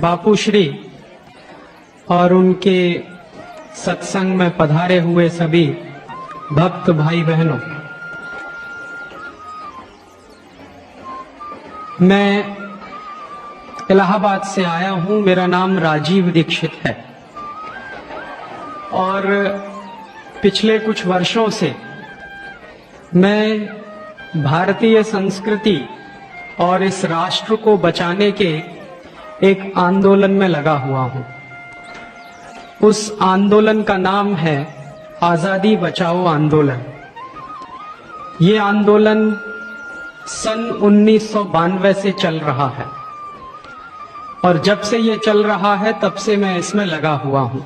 बापू श्री और उनके सत्संग में पधारे हुए सभी भक्त भाई बहनों, मैं इलाहाबाद से आया हूं। मेरा नाम राजीव दीक्षित है और पिछले कुछ वर्षों से मैं भारतीय संस्कृति और इस राष्ट्र को बचाने के एक आंदोलन में लगा हुआ हूं। उस आंदोलन का नाम है आजादी बचाओ आंदोलन। ये आंदोलन सन 1992 से चल रहा है और जब से ये चल रहा है तब से मैं इसमें लगा हुआ हूं।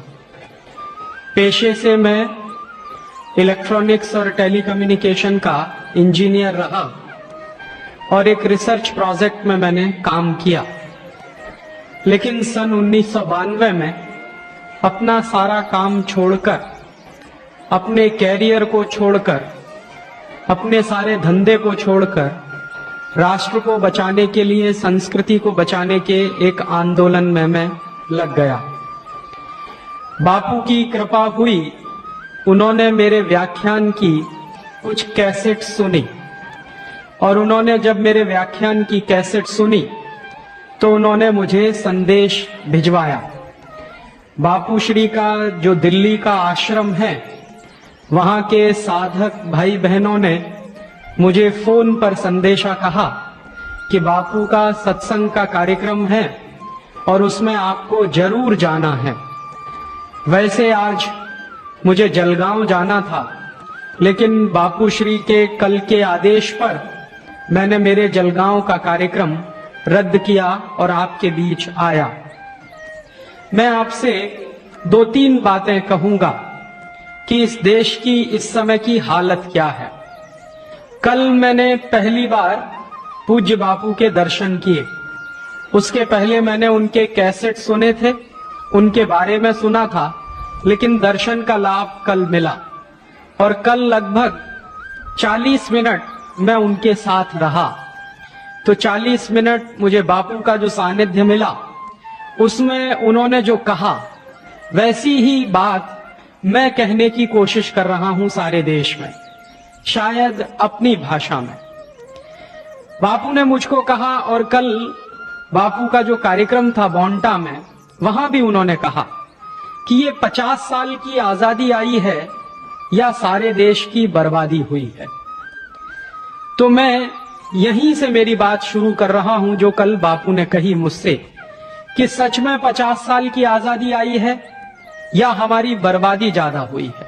पेशे से मैं इलेक्ट्रॉनिक्स और टेलीकम्युनिकेशन का इंजीनियर रहा और एक रिसर्च प्रोजेक्ट में मैंने काम किया, लेकिन सन 1992 में अपना सारा काम छोड़कर, अपने कैरियर को छोड़कर, अपने सारे धंधे को छोड़कर राष्ट्र को बचाने के लिए, संस्कृति को बचाने के एक आंदोलन में मैं लग गया। बापू की कृपा हुई, उन्होंने मेरे व्याख्यान की कुछ कैसेट सुनी और उन्होंने जब मेरे व्याख्यान की कैसेट सुनी तो उन्होंने मुझे संदेश भिजवाया। बापू श्री का जो दिल्ली का आश्रम है, वहां के साधक भाई बहनों ने मुझे फोन पर संदेशा कहा कि बापू का सत्संग का कार्यक्रम है और उसमें आपको जरूर जाना है। वैसे आज मुझे जलगांव जाना था, लेकिन बापू श्री के कल के आदेश पर मैंने मेरे जलगांव का कार्यक्रम रद्द किया और आपके बीच आया। मैं आपसे 2-3 बातें कहूंगा कि इस देश की इस समय की हालत क्या है। कल मैंने पहली बार पूज्य बापू के दर्शन किए। उसके पहले मैंने उनके कैसेट सुने थे, उनके बारे में सुना था, लेकिन दर्शन का लाभ कल मिला और कल लगभग 40 मिनट मैं उनके साथ रहा। तो 40 मिनट मुझे बापू का जो सानिध्य मिला, उसमें उन्होंने जो कहा वैसी ही बात मैं कहने की कोशिश कर रहा हूं सारे देश में, शायद अपनी भाषा में। बापू ने मुझको कहा और कल बापू का जो कार्यक्रम था बोंटा में, वहां भी उन्होंने कहा कि ये 50 साल की आजादी आई है या सारे देश की बर्बादी हुई है। तो मैं यहीं से मेरी बात शुरू कर रहा हूं जो कल बापू ने कही मुझसे कि सच में 50 साल की आजादी आई है या हमारी बर्बादी ज्यादा हुई है।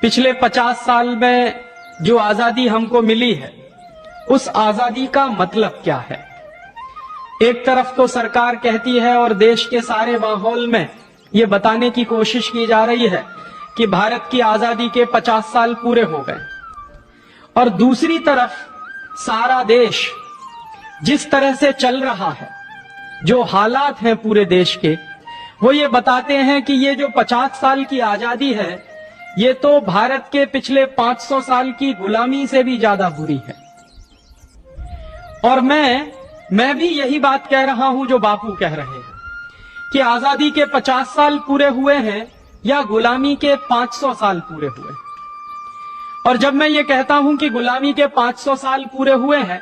पिछले 50 साल में जो आजादी हमको मिली है, उस आजादी का मतलब क्या है? एक तरफ तो सरकार कहती है और देश के सारे माहौल में ये बताने की कोशिश की जा रही है कि भारत की आजादी के 50 साल पूरे हो गए, और दूसरी तरफ सारा देश जिस तरह से चल रहा है, जो हालात हैं पूरे देश के, वो ये बताते हैं कि ये जो 50 साल की आजादी है, ये तो भारत के पिछले 500 साल की गुलामी से भी ज्यादा बुरी है। और मैं भी यही बात कह रहा हूं जो बापू कह रहे हैं कि आजादी के 50 साल पूरे हुए हैं या गुलामी के 500 साल पूरे हुए। और जब मैं ये कहता हूं कि गुलामी के 500 साल पूरे हुए हैं,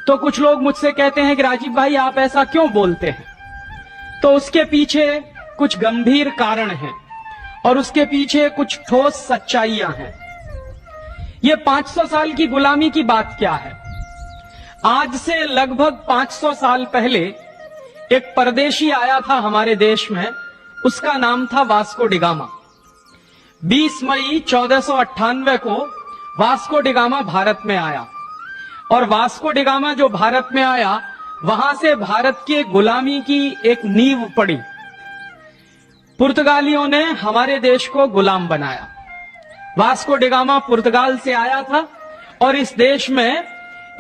तो कुछ लोग मुझसे कहते हैं कि राजीव भाई आप ऐसा क्यों बोलते हैं? तो उसके पीछे कुछ गंभीर कारण हैं और उसके पीछे कुछ ठोस सच्चाइयां हैं। ये 500 साल की गुलामी की बात क्या है? आज से लगभग 500 साल पहले एक परदेशी आया था हमारे देश में, उसका नाम था वास्को डिगामा। 20 मई 1498 को वास्को डिगामा भारत में आया और वास्को डिगामा जो भारत में आया, वहां से भारत के गुलामी की एक नींव पड़ी। पुर्तगालियों ने हमारे देश को गुलाम बनाया। वास्को डिगामा पुर्तगाल से आया था और इस देश में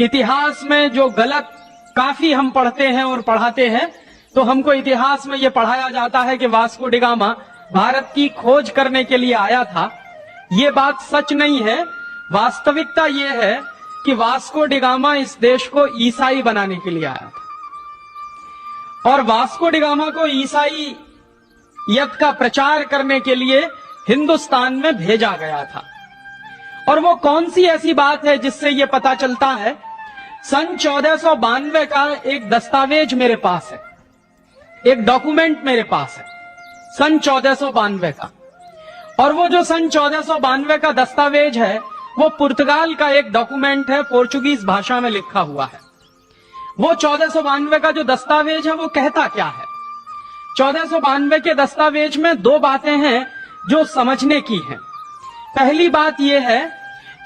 इतिहास में जो गलत काफी हम पढ़ते हैं और पढ़ाते हैं, तो हमको इतिहास में यह पढ़ाया जाता है कि वास्को डिगामा भारत की खोज करने के लिए आया था। ये बात सच नहीं है। वास्तविकता यह है कि वास्को डिगामा इस देश को ईसाई बनाने के लिए आया था। और वास्को डी गामा को ईसाईयत का प्रचार करने के लिए हिंदुस्तान में भेजा गया था। और वो कौन सी ऐसी बात है जिससे ये पता चलता है? सन 1492 का एक दस्तावेज मेरे पास है, एक डॉक्यूमेंट मेरे पास है सन 1492 का। और वो जो सन 1492 का दस्तावेज है वो पुर्तगाल का एक डॉक्यूमेंट है, पोर्चुगीज भाषा में लिखा हुआ है। वो 1492 का जो दस्तावेज है वो कहता क्या है? 1492 के दस्तावेज में दो बातें हैं जो समझने की हैं। पहली बात यह है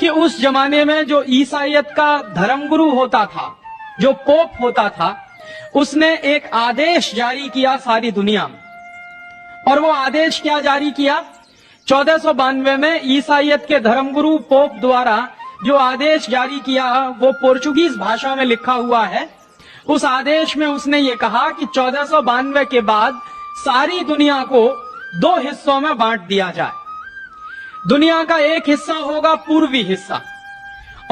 कि उस जमाने में जो ईसाईयत का धर्मगुरु होता था, जो पोप होता था, उसने एक आदेश जारी किया सारी दुनिया में। और वो आदेश क्या जारी किया? 1492 में ईसाईयत के धर्मगुरु पोप द्वारा जो आदेश जारी किया वो पोर्चुगीज भाषा में लिखा हुआ है। उस आदेश में उसने ये कहा कि 1492 के बाद सारी दुनिया को दो हिस्सों में बांट दिया जाए। दुनिया का एक हिस्सा होगा पूर्वी हिस्सा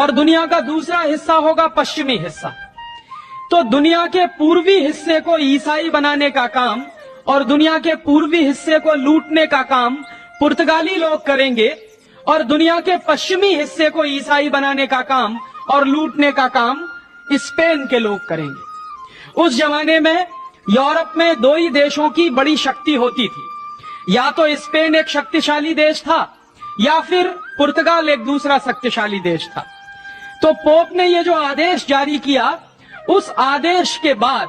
और दुनिया का दूसरा हिस्सा होगा पश्चिमी हिस्सा। तो दुनिया के पूर्वी हिस्से को ईसाई बनाने का काम और दुनिया के पूर्वी हिस्से को लूटने का काम पुर्तगाली लोग करेंगे और दुनिया के पश्चिमी हिस्से को ईसाई बनाने का काम और लूटने का काम स्पेन के लोग करेंगे। उस जमाने में यूरोप में दो ही देशों की बड़ी शक्ति होती थी, या तो स्पेन एक शक्तिशाली देश था या फिर पुर्तगाल एक दूसरा शक्तिशाली देश था। तो पोप ने ये जो आदेश जारी किया, उस आदेश के बाद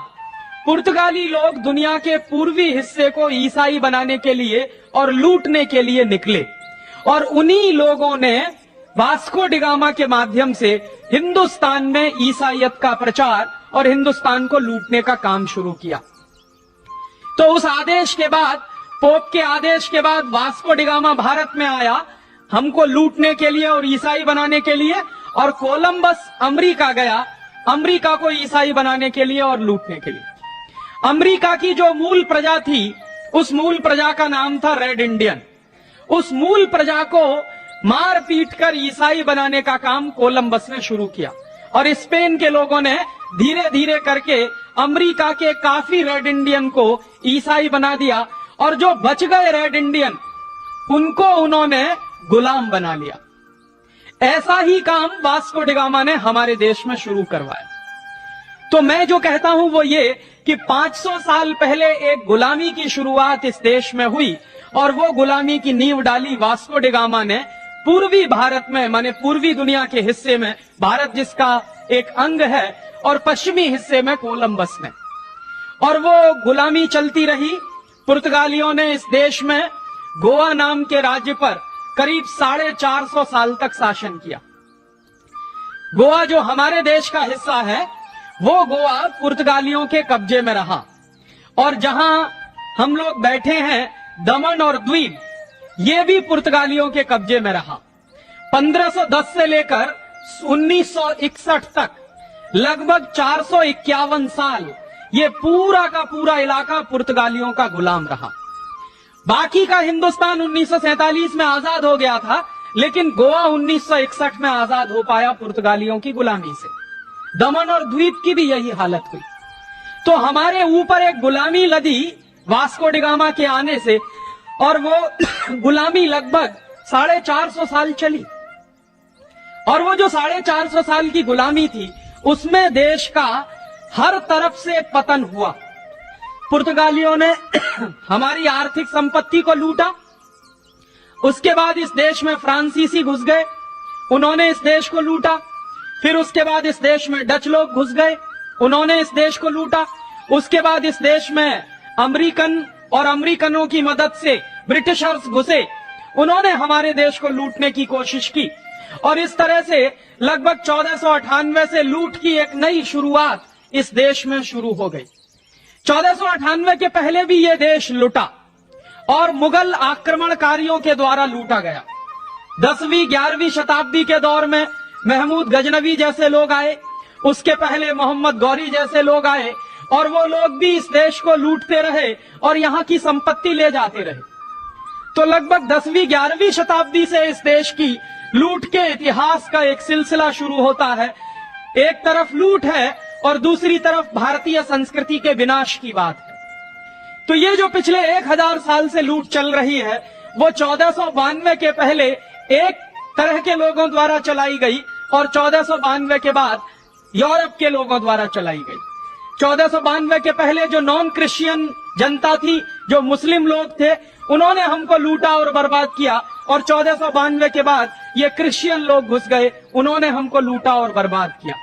पुर्तगाली लोग दुनिया के पूर्वी हिस्से को ईसाई बनाने के लिए और लूटने के लिए निकले। और उन्हीं लोगों ने वास्को डी गामा के माध्यम से हिंदुस्तान में ईसाईयत का प्रचार और हिंदुस्तान को लूटने का काम शुरू किया। तो उस आदेश के बाद, पोप के आदेश के बाद वास्को डी गामा भारत में आया हमको लूटने के लिए और ईसाई बनाने के लिए, और कोलंबस अमेरिका गया अमेरिका को ईसाई बनाने के लिए और लूटने के लिए। अमेरिका की जो मूल प्रजा थी, उस मूल प्रजा का नाम था रेड इंडियन। उस मूल प्रजा को मार पीट कर ईसाई बनाने का काम कोलंबस ने शुरू किया और स्पेन के लोगों ने धीरे धीरे करके अमेरिका के काफी रेड इंडियन को ईसाई बना दिया और जो बच गए रेड इंडियन उनको उन्होंने गुलाम बना लिया। ऐसा ही काम वास्को डी गामा ने हमारे देश में शुरू करवाया। तो मैं जो कहता हूं वो ये कि 500 साल पहले एक गुलामी की शुरुआत इस देश में हुई और वो गुलामी की नींव डाली वास्को डी गामा ने पूर्वी भारत में, माने पूर्वी दुनिया के हिस्से में, भारत जिसका एक अंग है, और पश्चिमी हिस्से में कोलंबस ने। और वो गुलामी चलती रही। पुर्तगालियों ने इस देश में गोवा नाम के राज्य पर करीब 450 साल तक शासन किया। गोवा जो हमारे देश का हिस्सा है, वो गोवा पुर्तगालियों के कब्जे में रहा। और जहां हम लोग बैठे हैं, दमन और द्वीप, ये भी पुर्तगालियों के कब्जे में रहा। 1510 से लेकर 1961 तक लगभग 451 साल ये पूरा का पूरा इलाका पुर्तगालियों का गुलाम रहा। बाकी का हिंदुस्तान 1947 में आजाद हो गया था, लेकिन गोवा 1961 में आजाद हो पाया पुर्तगालियों की गुलामी से। दमन और द्वीप की भी यही हालत हुई। तो हमारे ऊपर एक गुलामी लदी वास्को डी गामा के आने से, और वो गुलामी लगभग 450 साल चली। और वो जो 450 साल की गुलामी थी, उसमें देश का हर तरफ से पतन हुआ। पुर्तगालियों ने हमारी आर्थिक संपत्ति को लूटा। उसके बाद इस देश में फ्रांसीसी घुस गए, उन्होंने इस देश को लूटा। फिर उसके बाद इस देश में डच लोग घुस गए, उन्होंने इस देश को लूटा। उसके बाद इस देश में अमेरिकन और अमेरिकनों की मदद से ब्रिटिशर्स घुसे, उन्होंने हमारे देश को लूटने की कोशिश की। और इस तरह से लगभग 1498 से लूट की एक नई शुरुआत इस देश में शुरू हो गई। 1498 के पहले भी ये देश लूटा और मुगल आक्रमणकारियों के द्वारा लूटा गया। 10वीं 11वीं शताब्दी के दौर में महमूद गजनवी जैसे लोग आए, उसके पहले मोहम्मद गौरी जैसे लोग आए, और वो लोग भी इस देश को लूटते रहे और यहां की संपत्ति ले जाते रहे। तो लगभग 10वीं 11वीं शताब्दी से इस देश की लूट के इतिहास का एक सिलसिला शुरू होता है। एक तरफ लूट है और दूसरी तरफ भारतीय संस्कृति के विनाश की बात है। तो ये जो पिछले 1000 साल से लूट चल रही है, वो 1492 के पहले एक तरह के लोगों द्वारा चलाई गई और 1492 के बाद यूरोप के लोगों द्वारा चलाई गई। 1492 के पहले जो नॉन क्रिश्चियन जनता थी, जो मुस्लिम लोग थे, उन्होंने हमको लूटा और बर्बाद किया, और 1492 के बाद ये क्रिश्चियन लोग घुस गए, उन्होंने हमको लूटा और बर्बाद किया।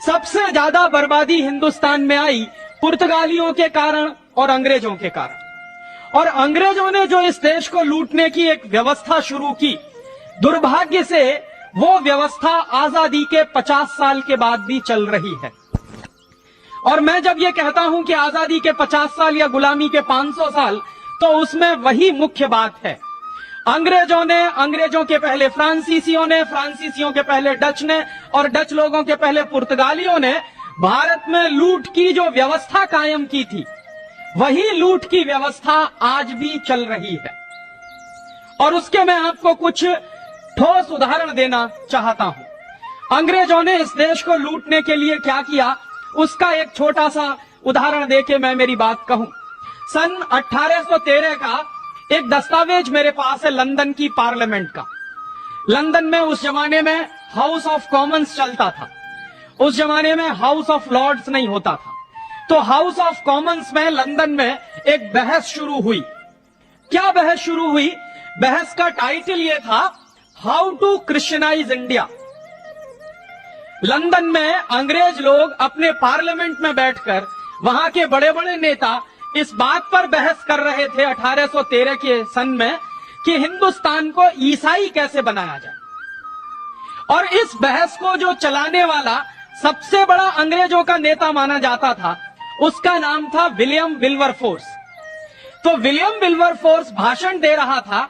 सबसे ज्यादा बर्बादी हिंदुस्तान में आई पुर्तगालियों के कारण और अंग्रेजों के कारण। और अंग्रेजों ने जो इस देश को लूटने की एक व्यवस्था शुरू की, दुर्भाग्य से वो व्यवस्था आजादी के 50 साल के बाद भी चल रही है। और मैं जब ये कहता हूं कि आजादी के 50 साल या गुलामी के 500 साल, तो उसमें वही मुख्य बात है। अंग्रेजों ने, अंग्रेजों के पहले फ्रांसीसियों ने, फ्रांसीसियों के पहले डच ने, और डच लोगों के पहले पुर्तगालियों ने भारत में लूट की जो व्यवस्था कायम की थी, वही लूट की व्यवस्था आज भी चल रही है। और उसके मैं आपको कुछ ठोस उदाहरण देना चाहता हूं। अंग्रेजों ने इस देश को लूटने के लिए क्या किया, उसका एक छोटा सा उदाहरण देके मैं मेरी बात कहूं। सन 1813 का एक दस्तावेज मेरे पास है, लंदन की पार्लियामेंट का। लंदन में उस जमाने में हाउस ऑफ कॉमन्स चलता था, उस जमाने में हाउस ऑफ लॉर्ड्स नहीं होता था। तो हाउस ऑफ कॉमन्स में लंदन में एक बहस शुरू हुई। क्या बहस शुरू हुई? बहस का टाइटल यह था, how to Christianize India. London में अंग्रेज लोग अपने पार्लियामेंट में बैठकर, वहां के बड़े बड़े नेता इस बात पर बहस कर रहे थे 1813 के सन में कि हिंदुस्तान को ईसाई कैसे बनाया जाए। और इस बहस को जो चलाने वाला सबसे बड़ा अंग्रेजों का नेता माना जाता था, उसका नाम था विलियम विल्बरफोर्स। तो विलियम विल्बरफोर्स भाषण दे रहा था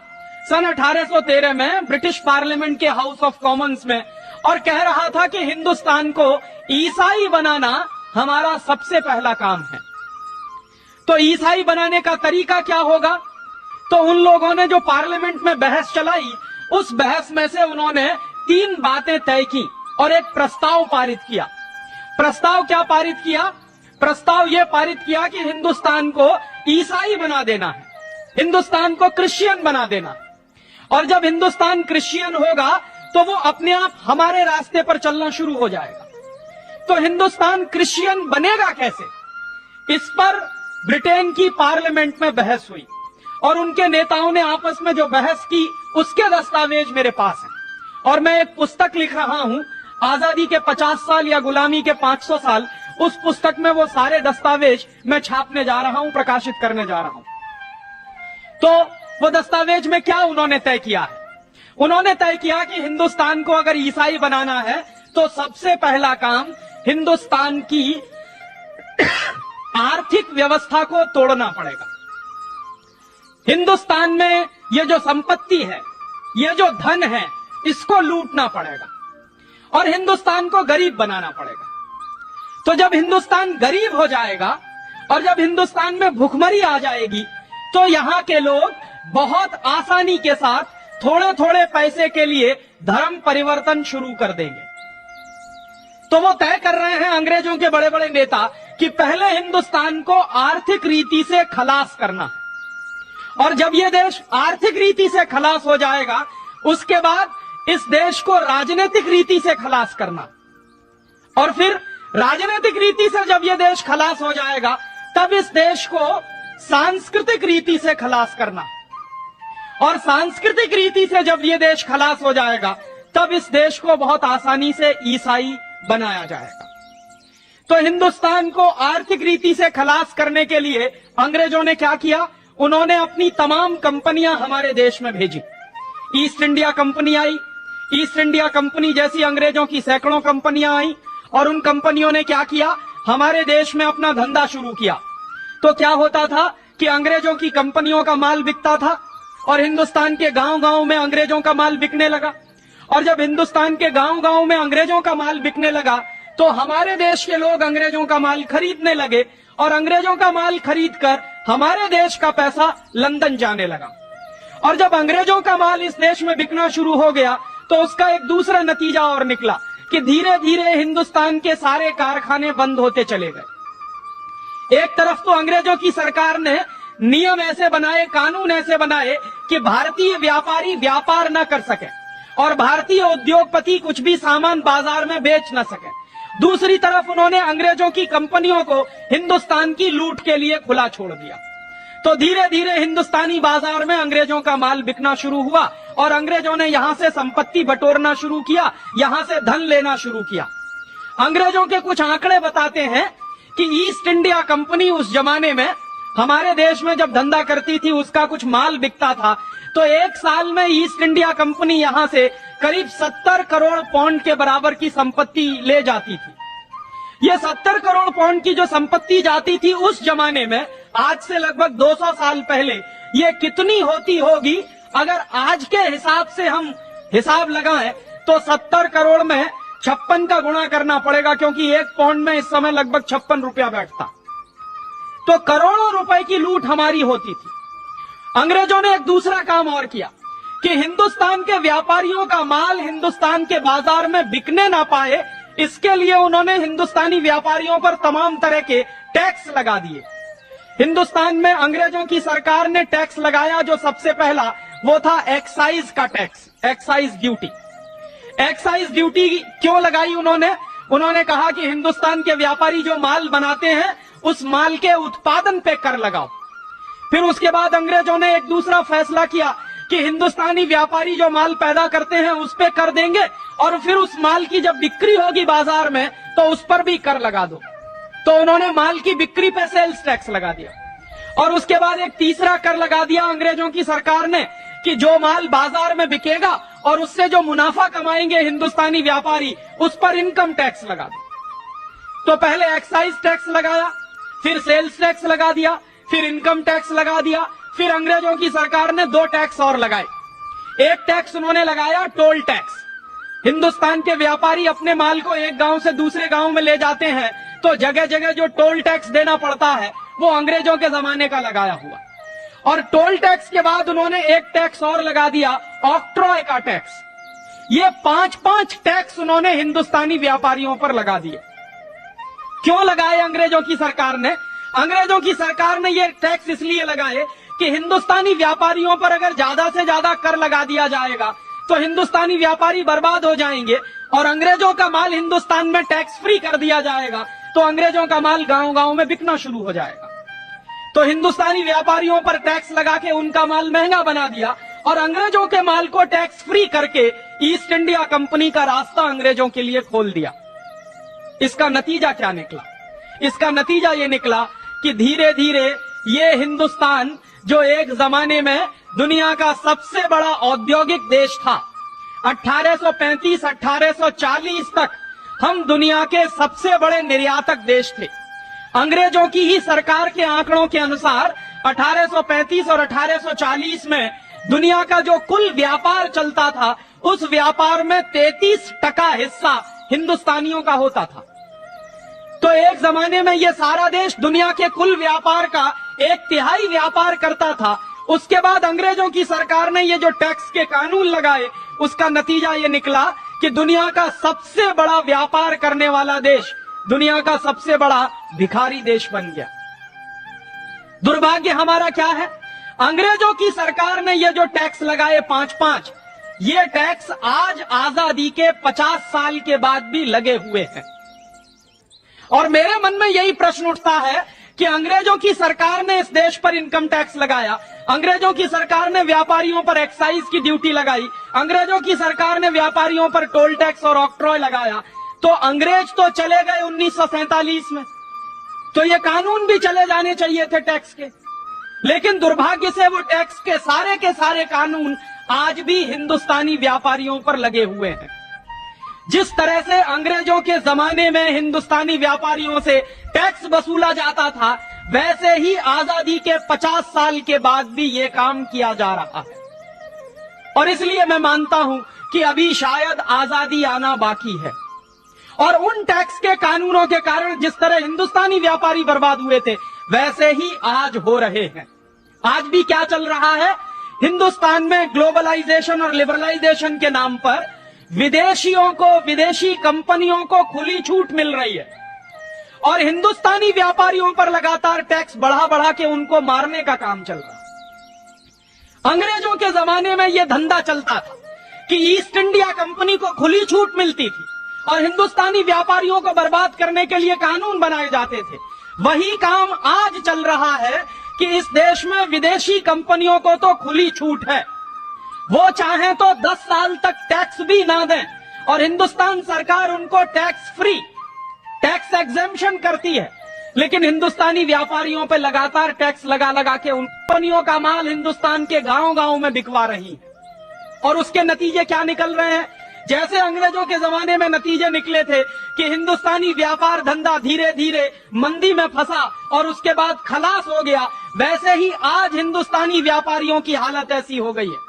सन 1813 में ब्रिटिश पार्लियामेंट के हाउस ऑफ कॉमन्स में, और कह रहा था कि हिंदुस्तान को ईसाई बनाना हमारा सबसे पहला काम है। तो ईसाई बनाने का तरीका क्या होगा? तो उन लोगों ने जो पार्लियामेंट में बहस चलाई, उस बहस में से उन्होंने 3 बातें तय की और एक प्रस्ताव पारित किया। प्रस्ताव क्या पारित किया? प्रस्ताव यह पारित किया कि हिंदुस्तान को ईसाई बना देना है, हिंदुस्तान को क्रिश्चियन बना देना। और जब हिंदुस्तान क्रिश्चियन होगा तो वो अपने आप हमारे रास्ते पर चलना शुरू हो जाएगा। तो हिंदुस्तान क्रिश्चियन बनेगा कैसे? इस पर ब्रिटेन की पार्लियामेंट में बहस हुई और उनके नेताओं ने आपस में जो बहस की, उसके दस्तावेज मेरे पास हैं। और मैं एक पुस्तक लिख रहा हूं, आजादी के 50 साल या गुलामी के 500 साल। उस पुस्तक में वो सारे दस्तावेज मैं छापने जा रहा हूं, प्रकाशित करने जा रहा हूं। तो वो दस्तावेज में क्या उन्होंने तय किया है? उन्होंने तय किया कि हिंदुस्तान को अगर ईसाई बनाना है तो सबसे पहला काम हिंदुस्तान की आर्थिक व्यवस्था को तोड़ना पड़ेगा। हिंदुस्तान में ये जो संपत्ति है, ये जो धन है, इसको लूटना पड़ेगा और हिंदुस्तान को गरीब बनाना पड़ेगा। तो जब हिंदुस्तान गरीब हो जाएगा और जब हिंदुस्तान में भुखमरी आ जाएगी, तो यहां के लोग बहुत आसानी के साथ थोड़े थोड़े पैसे के लिए धर्म परिवर्तन शुरू कर देंगे। तो वो तय कर रहे हैं अंग्रेजों के बड़े बड़े नेता कि पहले हिंदुस्तान को आर्थिक रीति से खलास करना है, और जब ये देश आर्थिक रीति से खलास हो जाएगा, उसके बाद इस देश को राजनीतिक रीति से खलास करना, और फिर राजनीतिक रीति से जब ये देश खलास हो जाएगा, तब इस देश को सांस्कृतिक रीति से खलास करना, और सांस्कृतिक रीति से जब ये देश खलास हो जाएगा, तब इस देश को बहुत आसानी से ईसाई बनाया जाएगा। तो हिंदुस्तान को आर्थिक रीति से खलास करने के लिए अंग्रेजों ने क्या किया? उन्होंने अपनी तमाम कंपनियां हमारे देश में भेजी। ईस्ट इंडिया कंपनी आई, ईस्ट इंडिया कंपनी जैसी अंग्रेजों की सैकड़ों कंपनियां आई, और उन कंपनियों ने क्या किया? हमारे देश में अपना धंधा शुरू किया। तो क्या होता था कि अंग्रेजों की कंपनियों का माल बिकता था और हिंदुस्तान के गांव-गांव में अंग्रेजों का माल बिकने लगा, और जब हिंदुस्तान के गांव-गांव में अंग्रेजों का माल बिकने लगा, तो हमारे देश के लोग अंग्रेजों का माल खरीदने लगे, और अंग्रेजों का माल खरीदकर हमारे देश का पैसा लंदन जाने लगा। और जब अंग्रेजों का माल इस देश में बिकना शुरू हो गया, तो उसका एक दूसरा नतीजा और निकला कि धीरे धीरे हिंदुस्तान के सारे कारखाने बंद होते चले गए। एक तरफ तो अंग्रेजों की सरकार ने नियम ऐसे बनाए, कानून ऐसे बनाए कि भारतीय व्यापारी व्यापार न कर सके और भारतीय उद्योगपति कुछ भी सामान बाजार में बेच न सके। दूसरी तरफ उन्होंने अंग्रेजों की कंपनियों को हिंदुस्तान की लूट के लिए खुला छोड़ दिया। तो धीरे धीरे हिंदुस्तानी बाजार में अंग्रेजों का माल बिकना शुरू हुआ और अंग्रेजों ने यहां से संपत्ति बटोरना शुरू किया, यहां से धन लेना शुरू किया। अंग्रेजों के कुछ आंकड़े बताते हैं कि ईस्ट इंडिया कंपनी उस जमाने में हमारे देश में जब धंधा करती थी, उसका कुछ माल बिकता था तो एक साल में ईस्ट इंडिया कंपनी यहां से करीब 70 करोड़ पाउंड के बराबर की संपत्ति ले जाती थी। ये 70 करोड़ पाउंड की जो संपत्ति जाती थी उस जमाने में, आज से लगभग 200 साल पहले, ये कितनी होती होगी? अगर आज के हिसाब से हम हिसाब लगाएं तो 70 करोड़ में 56 का गुणा करना पड़ेगा, क्योंकि एक पाउंड में इस समय लगभग 56 रुपया बैठता। तो करोड़ों रुपए की लूट हमारी होती थी। अंग्रेजों ने एक दूसरा काम और किया कि हिंदुस्तान के व्यापारियों का माल हिंदुस्तान के बाजार में बिकने ना पाए, इसके लिए उन्होंने हिंदुस्तानी व्यापारियों पर तमाम तरह के टैक्स लगा दिए। हिंदुस्तान में अंग्रेजों की सरकार ने टैक्स लगाया, जो सबसे पहला वो था एक्साइज का tax, excise duty. Excise duty क्यों लगाई उन्होंने? उन्होंने कहा कि हिंदुस्तान के व्यापारी जो माल बनाते हैं उस माल के उत्पादन पे कर लगाओ। फिर उसके बाद अंग्रेजों ने एक दूसरा फैसला किया कि हिंदुस्तानी व्यापारी जो माल पैदा करते हैं उस पे कर देंगे और फिर उस माल की जब बिक्री होगी बाजार में तो उस पर भी कर लगा दो। तो उन्होंने माल की बिक्री पे सेल्स टैक्स लगा दिया। और उसके बाद एक तीसरा कर लगा दिया अंग्रेजों की सरकार ने कि जो माल बाजार में बिकेगा और उससे जो मुनाफा कमाएंगे हिंदुस्तानी व्यापारी, उस पर इनकम टैक्स लगा दो। तो पहले एक्साइज टैक्स लगाया, फिर सेल्स टैक्स लगा दिया, फिर इनकम टैक्स लगा दिया। फिर अंग्रेजों की सरकार ने 2 टैक्स और लगाए। एक टैक्स उन्होंने लगाया टोल टैक्स। हिंदुस्तान के व्यापारी अपने माल को एक गांव से दूसरे गांव में ले जाते हैं तो जगह जगह जो टोल टैक्स देना पड़ता है वो अंग्रेजों के जमाने का लगाया हुआ। और टोल टैक्स के बाद उन्होंने एक टैक्स और लगा दिया, ऑक्ट्रॉय का टैक्स। ये 5-5 टैक्स उन्होंने हिंदुस्तानी व्यापारियों पर लगा दिए। क्यों लगाए अंग्रेजों की सरकार ने? अंग्रेजों की सरकार ने ये टैक्स इसलिए लगाए कि हिंदुस्तानी व्यापारियों पर अगर ज्यादा से ज्यादा कर लगा दिया जाएगा तो हिंदुस्तानी व्यापारी बर्बाद हो जाएंगे और अंग्रेजों का माल हिंदुस्तान में टैक्स फ्री कर दिया जाएगा तो अंग्रेजों का माल गांव गांव में बिकना शुरू हो जाएगा। तो हिंदुस्तानी व्यापारियों पर टैक्स लगा के उनका माल महंगा बना दिया और अंग्रेजों के माल को टैक्स फ्री करके ईस्ट इंडिया कंपनी का रास्ता अंग्रेजों के लिए खोल दिया। इसका नतीजा क्या निकला? इसका नतीजा ये निकला कि धीरे धीरे ये हिंदुस्तान, जो एक जमाने में दुनिया का सबसे बड़ा औद्योगिक देश था, 1835-1840 तक हम दुनिया के सबसे बड़े निर्यातक देश थे। अंग्रेजों की ही सरकार के आंकड़ों के अनुसार 1835 और 1840 में दुनिया का जो कुल व्यापार चलता था उस व्यापार में 33% हिस्सा हिंदुस्तानियों का होता था। तो एक जमाने में ये सारा देश दुनिया के कुल व्यापार का 1/3 व्यापार करता था। उसके बाद अंग्रेजों की सरकार ने ये जो टैक्स के कानून लगाए उसका नतीजा ये निकला कि दुनिया का सबसे बड़ा व्यापार करने वाला देश दुनिया का सबसे बड़ा भिखारी देश बन गया। दुर्भाग्य हमारा क्या है? अंग्रेजों की सरकार ने ये जो टैक्स लगाए 5-5, ये टैक्स आज आजादी के 50 साल के बाद भी लगे हुए हैं। और मेरे मन में यही प्रश्न उठता है कि अंग्रेजों की सरकार ने इस देश पर इनकम टैक्स लगाया, अंग्रेजों की सरकार ने व्यापारियों पर एक्साइज की ड्यूटी लगाई, अंग्रेजों की सरकार ने व्यापारियों पर टोल टैक्स और ऑक्ट्रॉय लगाया, तो अंग्रेज तो चले गए 1947 में, तो ये कानून भी चले जाने चाहिए थे टैक्स के। लेकिन दुर्भाग्य से वो टैक्स के सारे कानून आज भी हिंदुस्तानी व्यापारियों पर लगे हुए हैं। जिस तरह से अंग्रेजों के जमाने में हिंदुस्तानी व्यापारियों से टैक्स वसूला जाता था, वैसे ही आजादी के 50 साल के बाद भी ये काम किया जा रहा है। और इसलिए मैं मानता हूं कि अभी शायद आजादी आना बाकी है। और उन टैक्स के कानूनों के कारण जिस तरह हिंदुस्तानी व्यापारी बर्बाद हुए थे, वैसे ही आज हो रहे हैं। आज भी क्या चल रहा है? हिंदुस्तान में ग्लोबलाइजेशन और लिबरलाइजेशन के नाम पर विदेशियों को, विदेशी कंपनियों को खुली छूट मिल रही है और हिंदुस्तानी व्यापारियों पर लगातार टैक्स बढ़ा बढ़ा के उनको मारने का काम चल रहा है। अंग्रेजों के जमाने में यह धंधा चलता था कि ईस्ट इंडिया कंपनी को खुली छूट मिलती थी और हिंदुस्तानी व्यापारियों को बर्बाद करने के लिए कानून बनाए जाते थे। वही काम आज चल रहा है कि इस देश में विदेशी कंपनियों को तो खुली छूट है, वो चाहें तो 10 साल तक टैक्स भी ना दें और हिंदुस्तान सरकार उनको टैक्स फ्री, टैक्स एग्जेम्पशन करती है, लेकिन हिंदुस्तानी व्यापारियों पे लगातार टैक्स लगा लगा के उन कंपनियों का माल हिंदुस्तान के गांव गांव में बिकवा रही है। और उसके नतीजे क्या निकल रहे हैं? जैसे अंग्रेजों के जमाने में नतीजे निकले थे कि हिंदुस्तानी व्यापार धंधा धीरे धीरे मंदी में फंसा और उसके बाद खलास हो गया, वैसे ही आज हिंदुस्तानी व्यापारियों की हालत ऐसी हो गई है।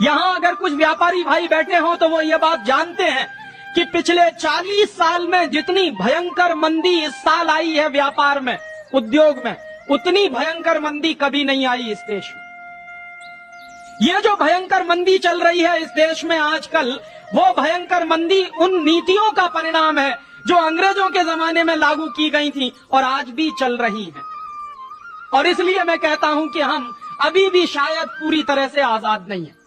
यहां अगर कुछ व्यापारी भाई बैठे हों तो वो ये बात जानते हैं कि पिछले 40 साल में जितनी भयंकर मंदी इस साल आई है व्यापार में, उद्योग में, उतनी भयंकर मंदी कभी नहीं आई इस देश में। ये जो भयंकर मंदी चल रही है इस देश में आजकल, वो भयंकर मंदी उन नीतियों का परिणाम है जो अंग्रेजों के जमाने में लागू की गई थी और आज भी चल रही है। और इसलिए मैं कहता हूं कि हम अभी भी शायद पूरी तरह से आजाद नहीं है।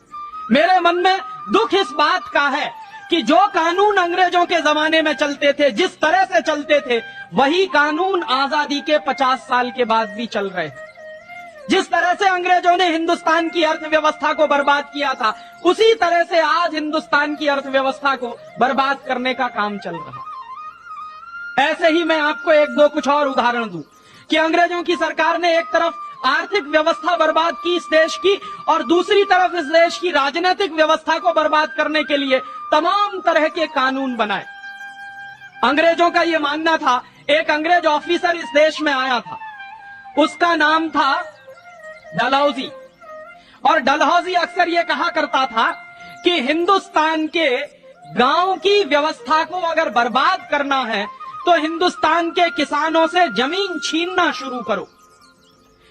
मेरे मन में दुख इस बात का है कि जो कानून अंग्रेजों के जमाने में चलते थे, जिस तरह से चलते थे, वही कानून आजादी के 50 साल के बाद भी चल रहे हैं। जिस तरह से अंग्रेजों ने हिंदुस्तान की अर्थव्यवस्था को बर्बाद किया था, उसी तरह से आज हिंदुस्तान की अर्थव्यवस्था को बर्बाद करने का काम चल रहा है। ऐसे ही मैं आपको एक दो कुछ और उदाहरण दूं कि अंग्रेजों की सरकार ने एक तरफ आर्थिक व्यवस्था बर्बाद की इस देश की और दूसरी तरफ इस देश की राजनीतिक व्यवस्था को बर्बाद करने के लिए तमाम तरह के कानून बनाए। अंग्रेजों का यह मानना था, एक अंग्रेज ऑफिसर इस देश में आया था, उसका नाम था डलहौजी, और डलहौजी अक्सर यह कहा करता था कि हिंदुस्तान के गांव की व्यवस्था को अगर बर्बाद करना है तो हिंदुस्तान के किसानों से जमीन छीनना शुरू करो।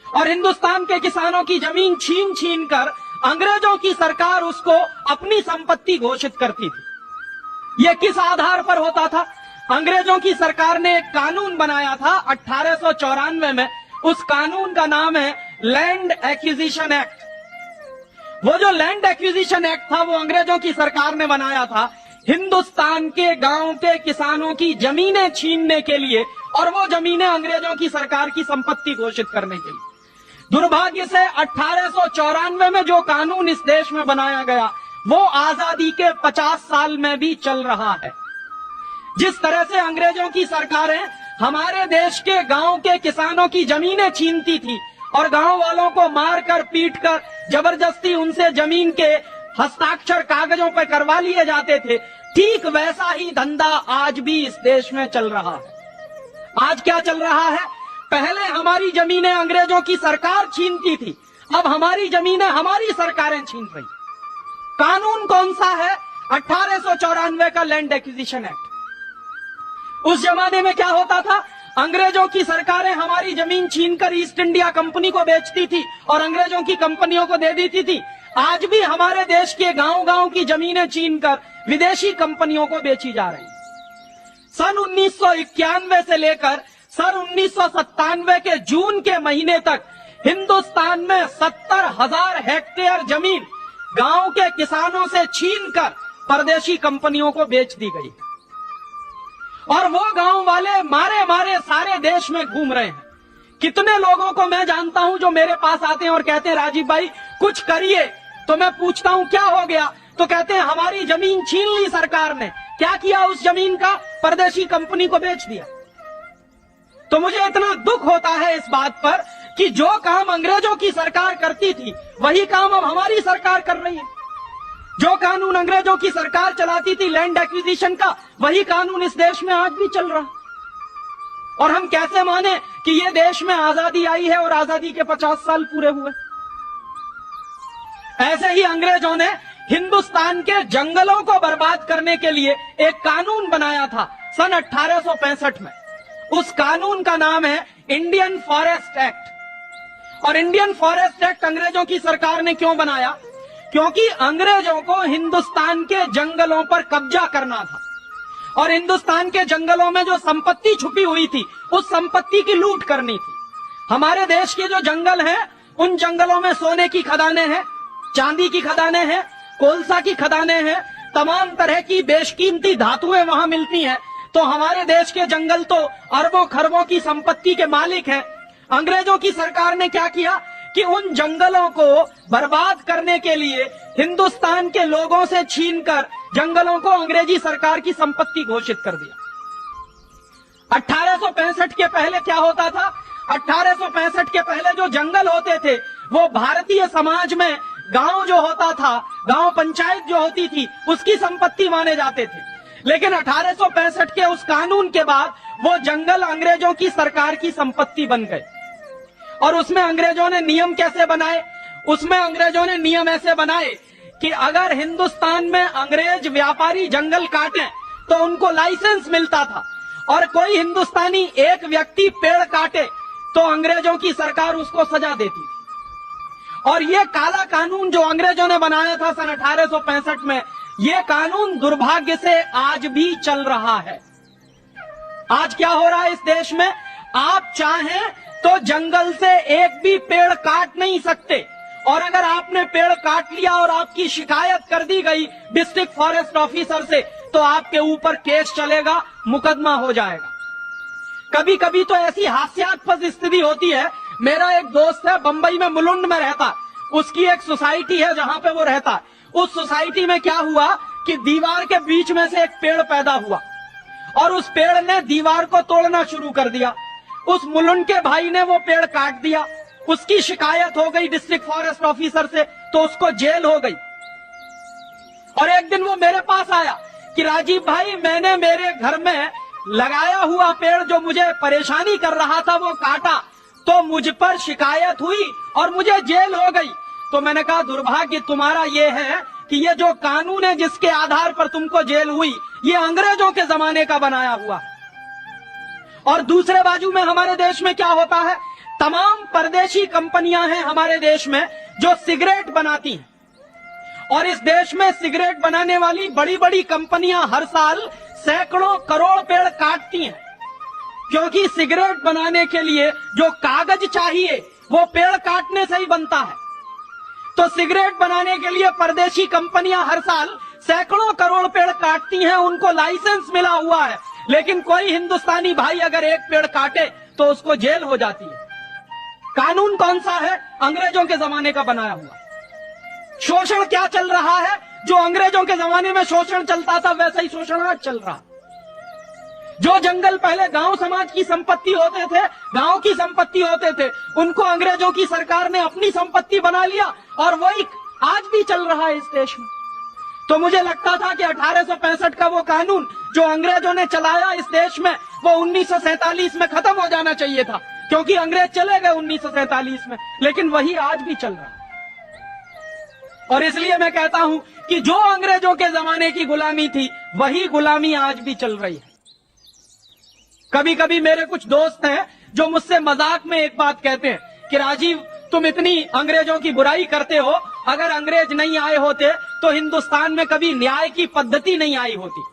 और हिंदुस्तान के किसानों की जमीन छीन छीन कर अंग्रेजों की सरकार उसको अपनी संपत्ति घोषित करती थी। यह किस आधार पर होता था? अंग्रेजों की सरकार ने एक कानून बनाया था 1894 में, उस कानून का नाम है लैंड एक्विजिशन एक्ट। वो जो लैंड एक्विजिशन एक्ट था वो अंग्रेजों की सरकार ने बनाया था हिंदुस्तान के गांव के किसानों की जमीनें छीनने के लिए और वो जमीनें अंग्रेजों की सरकार की संपत्ति घोषित करने के लिए। दुर्भाग्य से 1894 में जो कानून इस देश में बनाया गया वो आजादी के 50 साल में भी चल रहा है। जिस तरह से अंग्रेजों की सरकारें हमारे देश के गांव के किसानों की जमीनें छीनती थी और गांव वालों को मारकर पीटकर जबरदस्ती उनसे जमीन के हस्ताक्षर कागजों पर करवा लिए जाते थे, ठीक वैसा ही धंधा आज भी इस देश में चल रहा है। आज क्या चल रहा है? पहले हमारी जमीनें अंग्रेजों की सरकार छीनती थी, अब हमारी जमीनें हमारी सरकारें छीन रही। कानून कौन सा है? 1894 का लैंड एक्विजिशन एक्ट। उस जमाने में क्या होता था? अंग्रेजों की सरकारें हमारी जमीन छीनकर ईस्ट इंडिया कंपनी को बेचती थी और अंग्रेजों की कंपनियों को दे देती थी। आज भी हमारे देश के गांव गांव की जमीनें छीनकर विदेशी कंपनियों को बेची जा रही। सन 1991 से लेकर सन 1997 के जून के महीने तक हिंदुस्तान में 70,000 हेक्टेयर जमीन गांव के किसानों से छीनकर परदेशी कंपनियों को बेच दी गई और वो गांव वाले मारे मारे सारे देश में घूम रहे हैं। कितने लोगों को मैं जानता हूं जो मेरे पास आते हैं और कहते हैं राजीव भाई कुछ करिए, तो मैं पूछता हूं क्या हो गया, तो कहते हैं हमारी जमीन छीन ली सरकार ने। क्या किया उस जमीन का? परदेशी कंपनी को बेच दिया। तो मुझे इतना दुख होता है इस बात पर कि जो काम अंग्रेजों की सरकार करती थी वही काम अब हमारी सरकार कर रही है। जो कानून अंग्रेजों की सरकार चलाती थी लैंड एक्विजिशन का, वही कानून इस देश में आज भी चल रहा। और हम कैसे माने कि ये देश में आजादी आई है और आजादी के 50 साल पूरे हुए? ऐसे ही अंग्रेजों ने हिंदुस्तान के जंगलों को बर्बाद करने के लिए एक कानून बनाया था सन 1865 में। उस कानून का नाम है इंडियन फॉरेस्ट एक्ट। और इंडियन फॉरेस्ट एक्ट अंग्रेजों की सरकार ने क्यों बनाया? क्योंकि अंग्रेजों को हिंदुस्तान के जंगलों पर कब्जा करना था और हिंदुस्तान के जंगलों में जो संपत्ति छुपी हुई थी उस संपत्ति की लूट करनी थी। हमारे देश के जो जंगल हैं, उन जंगलों में सोने की खदानें हैं, चांदी की खदानें हैं, कोलसा की खदानें हैं, तमाम तरह की बेशकीमती धातुएं वहां मिलती हैं। तो हमारे देश के जंगल तो अरबों खरबों की संपत्ति के मालिक हैं। अंग्रेजों की सरकार ने क्या किया कि उन जंगलों को बर्बाद करने के लिए हिंदुस्तान के लोगों से छीनकर जंगलों को अंग्रेजी सरकार की संपत्ति घोषित कर दिया। 1865 के पहले क्या होता था? 1865 के पहले जो जंगल होते थे वो भारतीय समाज में गांव जो होता था, गांव पंचायत जो होती थी, उसकी संपत्ति माने जाते थे। लेकिन 1865 के उस कानून के बाद वो जंगल अंग्रेजों की सरकार की संपत्ति बन गए। और उसमें अंग्रेजों ने नियम कैसे बनाए? उसमें अंग्रेजों ने नियम ऐसे बनाए कि अगर हिंदुस्तान में अंग्रेज व्यापारी जंगल काटें तो उनको लाइसेंस मिलता था, और कोई हिंदुस्तानी एक व्यक्ति पेड़ काटे तो अंग्रेजों की सरकार उसको सजा देती थी। और ये काला कानून जो अंग्रेजों ने बनाया था सन 1865 में, ये कानून दुर्भाग्य से आज भी चल रहा है। आज क्या हो रहा है इस देश में? आप चाहें तो जंगल से एक भी पेड़ काट नहीं सकते, और अगर आपने पेड़ काट लिया और आपकी शिकायत कर दी गई डिस्ट्रिक्ट फॉरेस्ट ऑफिसर से तो आपके ऊपर केस चलेगा, मुकदमा हो जाएगा। कभी कभी तो ऐसी हास्यास्पद स्थिति होती है। मेरा एक दोस्त है, बंबई में मुलुंड में रहता, उसकी एक सोसाइटी है जहां पे वो रहता। उस सोसाइटी में क्या हुआ कि दीवार के बीच में से एक पेड़ पैदा हुआ और उस पेड़ ने दीवार को तोड़ना शुरू कर दिया। उस मुलुंड के भाई ने वो पेड़ काट दिया, उसकी शिकायत हो गई डिस्ट्रिक्ट फॉरेस्ट ऑफिसर से, तो उसको जेल हो गई। और एक दिन वो मेरे पास आया कि राजीव भाई, मैंने मेरे घर में लगाया हुआ पेड़ जो मुझे परेशानी कर रहा था वो काटा, तो मुझ पर शिकायत हुई और मुझे जेल हो गई। तो मैंने कहा दुर्भाग्य तुम्हारा ये है कि ये जो कानून है जिसके आधार पर तुमको जेल हुई, ये अंग्रेजों के जमाने का बनाया हुआ है। और दूसरे बाजू में हमारे देश में क्या होता है? तमाम परदेशी कंपनियां हैं हमारे देश में जो सिगरेट बनाती हैं, और इस देश में सिगरेट बनाने वाली बड़ी बड़ी कंपनियां हर साल सैकड़ों करोड़ पेड़ काटती हैं, क्योंकि सिगरेट बनाने के लिए जो कागज चाहिए वो पेड़ काटने से ही बनता है। तो सिगरेट बनाने के लिए परदेशी कंपनियां हर साल सैकड़ों करोड़ पेड़ काटती हैं, उनको लाइसेंस मिला हुआ है, लेकिन कोई हिंदुस्तानी भाई अगर एक पेड़ काटे तो उसको जेल हो जाती है। कानून कौन सा है? अंग्रेजों के जमाने का बनाया हुआ। शोषण क्या चल रहा है? जो अंग्रेजों के जमाने में शोषण चलता था वैसा ही शोषण आज चल रहा। जो जंगल पहले गांव समाज की संपत्ति होते थे, गांव की संपत्ति होते थे, उनको अंग्रेजों की सरकार ने अपनी संपत्ति बना लिया, और वही आज भी चल रहा है इस देश में। तो मुझे लगता था कि 1865 का वो कानून जो अंग्रेजों ने चलाया इस देश में, वो 1947 में खत्म हो जाना चाहिए था, क्योंकि अंग्रेज चले गए 1947 में, लेकिन वही आज भी चल रहा है। और इसलिए मैं कहता हूं कि जो अंग्रेजों के जमाने की गुलामी थी वही गुलामी आज भी चल रही है। कभी कभी मेरे कुछ दोस्त हैं जो मुझसे मजाक में एक बात कहते हैं कि राजीव, तुम इतनी अंग्रेजों की बुराई करते हो, अगर अंग्रेज नहीं आए होते तो हिंदुस्तान में कभी न्याय की पद्धति नहीं आई होती।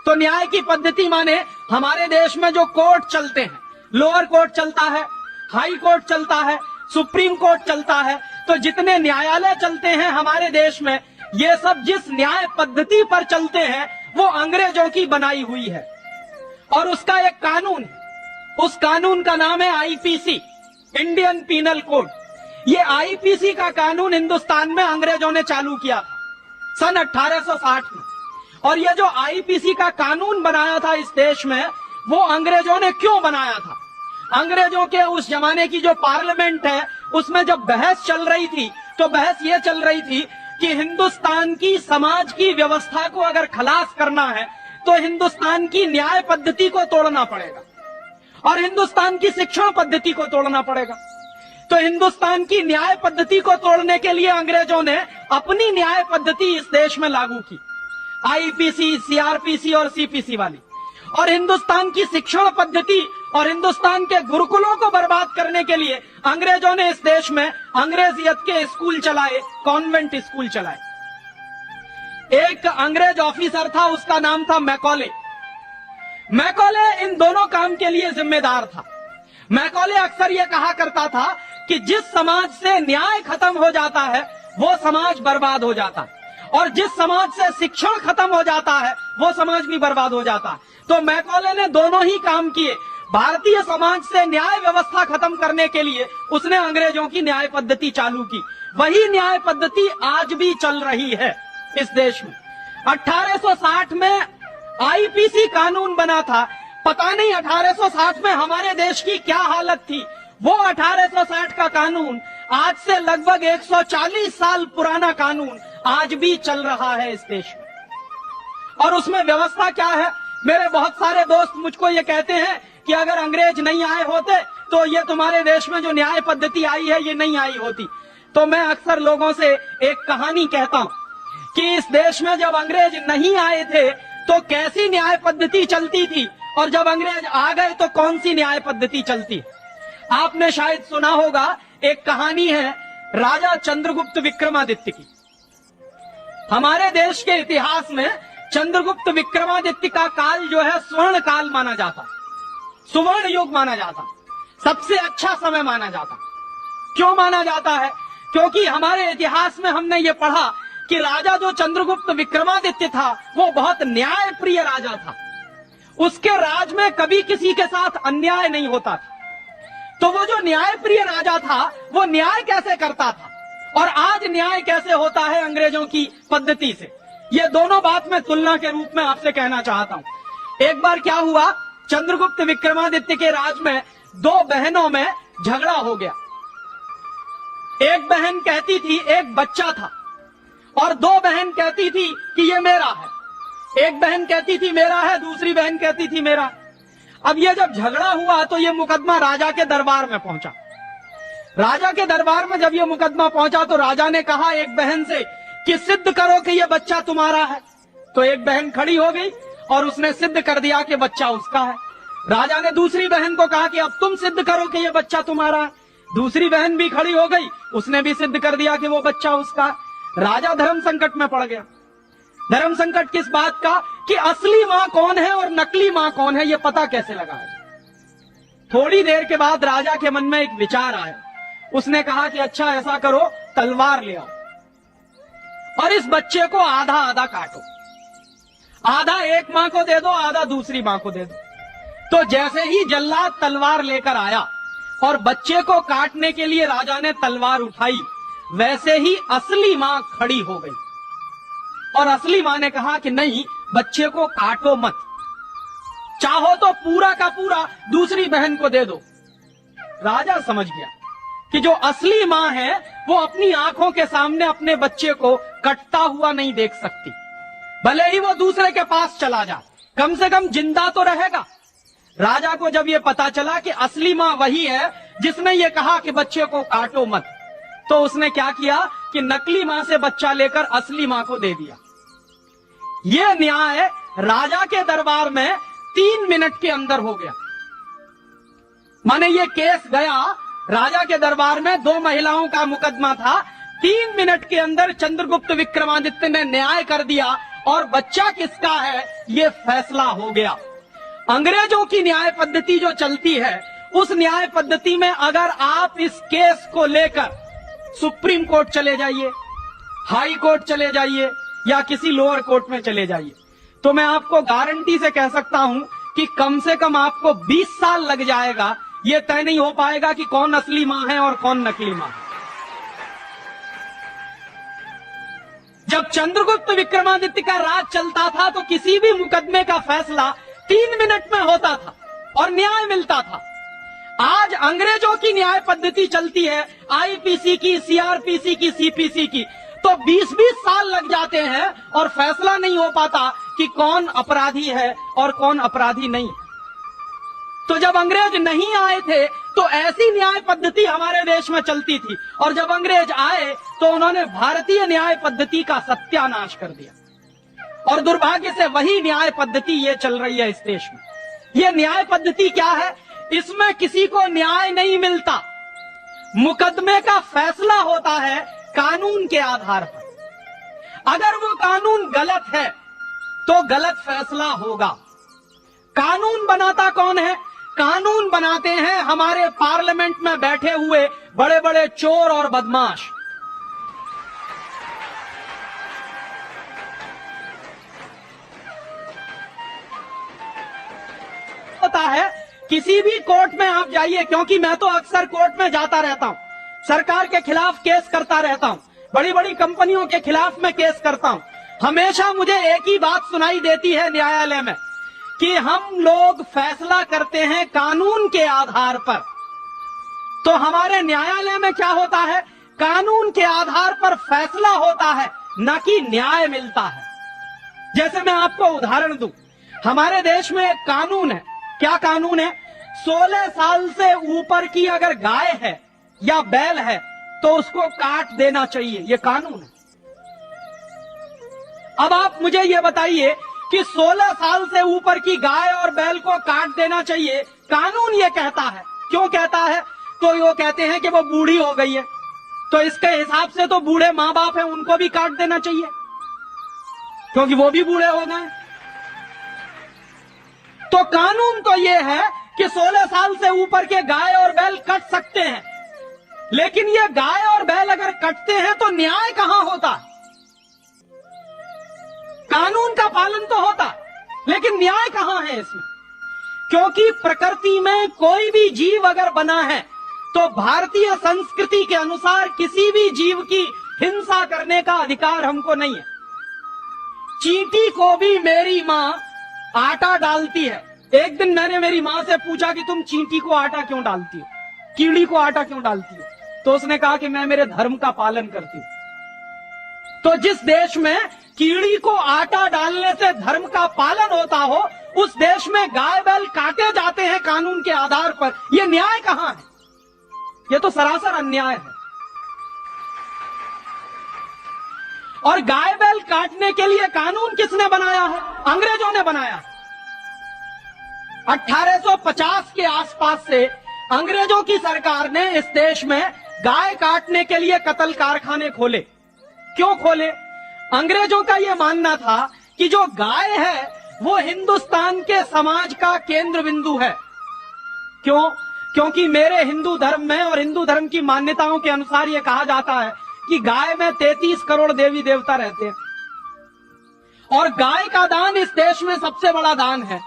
तो न्याय की पद्धति माने हमारे देश में जो कोर्ट चलते हैं, लोअर कोर्ट चलता है, हाई कोर्ट चलता है, सुप्रीम कोर्ट चलता है, तो जितने न्यायालय चलते हैं हमारे देश में, ये सब जिस न्याय पद्धति पर चलते हैं वो अंग्रेजों की बनाई हुई है। और उसका एक कानून, उस कानून का नाम है आईपीसी, इंडियन पीनल कोड। ये आईपीसी का कानून हिंदुस्तान में अंग्रेजों ने चालू किया था सन 1860 में। और ये जो आईपीसी का कानून बनाया था इस देश में, वो अंग्रेजों ने क्यों बनाया था? अंग्रेजों के उस जमाने की जो पार्लियामेंट है, उसमें जब बहस चल रही थी तो बहस ये चल रही थी कि हिंदुस्तान की समाज की व्यवस्था को अगर खलास करना है तो हिंदुस्तान की न्याय पद्धति को तोड़ना पड़ेगा और हिंदुस्तान की शिक्षण पद्धति को तोड़ना पड़ेगा। तो हिंदुस्तान की न्याय पद्धति को तोड़ने के लिए अंग्रेजों ने अपनी न्याय पद्धति इस देश में लागू की, आईपीसी, सीआरपीसी और सीपीसी वाली। और हिंदुस्तान की शिक्षण पद्धति और हिंदुस्तान के गुरुकुलों को बर्बाद करने के लिए अंग्रेजों ने इस देश में अंग्रेजियत के स्कूल चलाए, कॉन्वेंट स्कूल चलाए। एक अंग्रेज ऑफिसर था, उसका नाम था मैकॉले। मैकॉले इन दोनों काम के लिए जिम्मेदार था। मैकॉले अक्सर यह कहा करता था कि जिस समाज से न्याय खत्म हो जाता है वो समाज बर्बाद हो जाता है, और जिस समाज से शिक्षण खत्म हो जाता है वो समाज भी बर्बाद हो जाता है। तो मैकॉले ने दोनों ही काम किए। भारतीय समाज से न्याय व्यवस्था खत्म करने के लिए उसने अंग्रेजों की न्याय पद्धति चालू की। वही न्याय पद्धति आज भी चल रही है इस देश में। 1860 में आईपीसी कानून बना था। पता नहीं 1860 में हमारे देश की क्या हालत थी। वो 1860 का कानून आज से लगभग 140 साल पुराना कानून आज भी चल रहा है इस देश में। और उसमें व्यवस्था क्या है? मेरे बहुत सारे दोस्त मुझको ये कहते हैं कि अगर अंग्रेज नहीं आए होते तो ये तुम्हारे देश में जो न्याय पद्धति आई है ये नहीं आई होती। तो मैं अक्सर लोगों से एक कहानी कहता हूं कि इस देश में जब अंग्रेज नहीं आए थे तो कैसी न्याय पद्धति चलती थी, और जब अंग्रेज आ गए तो कौन सी न्याय पद्धति चलती। आपने शायद सुना होगा, एक कहानी है राजा चंद्रगुप्त विक्रमादित्य की। हमारे देश के इतिहास में चंद्रगुप्त विक्रमादित्य का काल जो है स्वर्ण काल माना जाता, सुवर्ण युग माना जाता, सबसे अच्छा समय माना जाता। क्यों माना जाता है? क्योंकि हमारे इतिहास में हमने ये पढ़ा कि राजा जो चंद्रगुप्त विक्रमादित्य था वो बहुत न्याय प्रिय राजा था। उसके राज में कभी किसी के साथ अन्याय नहीं होता था। तो वो जो न्याय प्रिय राजा था वो न्याय कैसे करता था, और आज न्याय कैसे होता है अंग्रेजों की पद्धति से, ये दोनों बात मैं तुलना के रूप में आपसे कहना चाहता हूं। एक बार क्या हुआ, चंद्रगुप्त विक्रमादित्य के राज में दो बहनों में झगड़ा हो गया। एक बहन कहती थी एक बच्चा था, और दो बहन कहती थी कि ये मेरा है। एक बहन कहती थी मेरा है, दूसरी बहन कहती थी मेरा। अब ये जब झगड़ा हुआ तो ये मुकदमा राजा के दरबार में पहुंचा। राजा के दरबार में जब ये मुकदमा पहुंचा तो राजा ने कहा एक बहन से कि सिद्ध करो कि ये बच्चा तुम्हारा है। तो एक बहन खड़ी हो गई और उसने सिद्ध कर दिया कि बच्चा उसका है। राजा ने दूसरी बहन को कहा कि अब तुम सिद्ध करो कि ये बच्चा तुम्हारा है। दूसरी बहन भी खड़ी हो गई, उसने भी सिद्ध कर दिया कि वो बच्चा उसका है। राजा धर्म संकट में पड़ गया। धर्म संकट किस बात का कि असली मां कौन है और नकली मां कौन है ये पता कैसे लगाया। थोड़ी देर के बाद राजा के मन में एक विचार आया। उसने कहा कि अच्छा ऐसा करो, तलवार ले आओ और इस बच्चे को आधा आधा काटो। आधा एक मां को दे दो, आधा दूसरी मां को दे दो। तो जैसे ही जल्लाद तलवार लेकर आया और बच्चे को काटने के लिए राजा ने तलवार उठाई, वैसे ही असली मां खड़ी हो गई और असली मां ने कहा कि नहीं, बच्चे को काटो मत, चाहो तो पूरा का पूरा दूसरी बहन को दे दो। राजा समझ गया कि जो असली मां है वो अपनी आंखों के सामने अपने बच्चे को कटता हुआ नहीं देख सकती। भले ही वो दूसरे के पास चला जाए, कम से कम जिंदा तो रहेगा। राजा को जब ये पता चला कि असली मां वही है जिसने ये कहा कि बच्चे को काटो मत, तो उसने क्या किया कि नकली मां से बच्चा लेकर असली मां को दे दिया। यह न्याय राजा के दरबार में 3 मिनट के अंदर हो गया। माने ये केस गया राजा के दरबार में, 2 महिलाओं का मुकदमा था। 3 मिनट के अंदर चंद्रगुप्त विक्रमादित्य ने न्याय कर दिया और बच्चा किसका है ये फैसला हो गया। अंग्रेजों की न्याय पद्धति जो चलती है, उस न्याय पद्धति में अगर आप इस केस को लेकर सुप्रीम कोर्ट चले जाइए, हाई कोर्ट चले जाइए या किसी लोअर कोर्ट में चले जाइए, तो मैं आपको गारंटी से कह सकता हूं कि कम से कम आपको 20 साल लग जाएगा। यह तय नहीं हो पाएगा कि कौन असली मां है और कौन नकली मां है। जब चंद्रगुप्त विक्रमादित्य का राज चलता था तो किसी भी मुकदमे का फैसला 3 मिनट में होता था और न्याय मिलता था। आज अंग्रेजों की न्याय पद्धति चलती है, आईपीसी की, सीआरपीसी की, सीपीसी की, तो 20-20 साल लग जाते हैं और फैसला नहीं हो पाता कि कौन अपराधी है और कौन अपराधी नहीं। तो जब अंग्रेज नहीं आए थे तो ऐसी न्याय पद्धति हमारे देश में चलती थी, और जब अंग्रेज आए तो उन्होंने भारतीय न्याय पद्धति का सत्यानाश कर दिया। और दुर्भाग्य से वही न्याय पद्धति ये चल रही है इस देश में। ये न्याय पद्धति क्या है? इसमें किसी को न्याय नहीं मिलता। मुकदमे का फैसला होता है कानून के आधार पर। अगर वो कानून गलत है तो गलत फैसला होगा। कानून बनाता कौन है? कानून बनाते हैं हमारे पार्लियामेंट में बैठे हुए बड़े बड़े चोर और बदमाश। होता है किसी भी कोर्ट में आप जाइए, क्योंकि मैं तो अक्सर कोर्ट में जाता रहता हूं, सरकार के खिलाफ केस करता रहता हूं, बड़ी बड़ी कंपनियों के खिलाफ मैं केस करता हूं। हमेशा मुझे एक ही बात सुनाई देती है न्यायालय में कि हम लोग फैसला करते हैं कानून के आधार पर। तो हमारे न्यायालय में क्या होता है? कानून के आधार पर फैसला होता है, न कि न्याय मिलता है। जैसे मैं आपको उदाहरण दूं, हमारे देश में एक कानून है। क्या कानून है? 16 साल से ऊपर की अगर गाय है या बैल है तो उसको काट देना चाहिए, यह कानून है। अब आप मुझे यह बताइए कि 16 साल से ऊपर की गाय और बैल को काट देना चाहिए, कानून यह कहता है। क्यों कहता है? तो वो कहते हैं कि वो बूढ़ी हो गई है, तो इसके हिसाब से तो बूढ़े मां बाप हैं, उनको भी काट देना चाहिए क्योंकि वो भी बूढ़े हो गए। तो कानून तो यह है कि 16 साल से ऊपर के गाय और बैल कट सकते हैं, लेकिन ये गाय और बैल अगर कटते हैं तो न्याय कहां होता? कानून का पालन तो होता, लेकिन न्याय कहां है इसमें? क्योंकि प्रकृति में कोई भी जीव अगर बना है तो भारतीय संस्कृति के अनुसार किसी भी जीव की हिंसा करने का अधिकार हमको नहीं है। चींटी को भी मेरी मां आटा डालती है। एक दिन मैंने मेरी मां से पूछा कि तुम चींटी को आटा क्यों डालती हो, कीड़ी को आटा क्यों डालती हो? तो उसने कहा कि मैं मेरे धर्म का पालन करती हूं। तो जिस देश में कीड़ी को आटा डालने से धर्म का पालन होता हो, उस देश में गाय बैल काटे जाते हैं कानून के आधार पर। यह न्याय कहां है? यह तो सरासर अन्याय है। और गाय बैल काटने के लिए कानून किसने बनाया है? अंग्रेजों ने बनाया। 1850 के आसपास से अंग्रेजों की सरकार ने इस देश में गाय काटने के लिए कत्ल कारखाने खोले। क्यों खोले? अंग्रेजों का यह मानना था कि जो गाय है वो हिंदुस्तान के समाज का केंद्र बिंदु है। क्यों? क्योंकि मेरे हिंदू धर्म में और हिंदू धर्म की मान्यताओं के अनुसार यह कहा जाता है कि गाय में 33 करोड़ देवी देवता रहते हैं और गाय का दान इस देश में सबसे बड़ा दान है।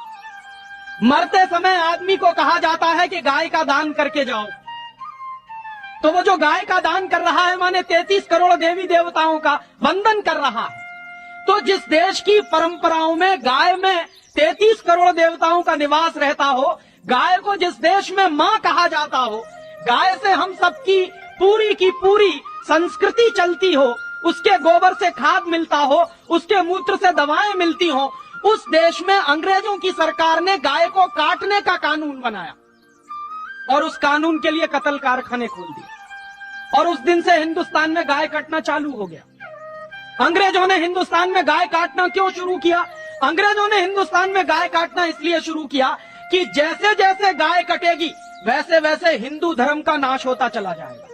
मरते समय आदमी को कहा जाता है कि गाय का दान करके जाओ, तो वो जो गाय का दान कर रहा है माने 33 करोड़ देवी देवताओं का वंदन कर रहा है। तो जिस देश की परंपराओं में गाय में 33 करोड़ देवताओं का निवास रहता हो, गाय को जिस देश में मां कहा जाता हो, गाय से हम सबकी पूरी की पूरी संस्कृति चलती हो, उसके गोबर से खाद मिलता हो, उसके मूत्र से दवाएं मिलती हो, उस देश में अंग्रेजों की सरकार ने गाय को काटने का कानून बनाया और उस कानून के लिए कत्ल कारखाने खोल दिए। और उस दिन से हिंदुस्तान में गाय काटना चालू हो गया। अंग्रेजों ने हिंदुस्तान में गाय काटना क्यों शुरू किया? अंग्रेजों ने हिंदुस्तान में गाय काटना इसलिए शुरू किया कि जैसे जैसे गाय कटेगी वैसे वैसे हिंदू धर्म का नाश होता चला जाएगा।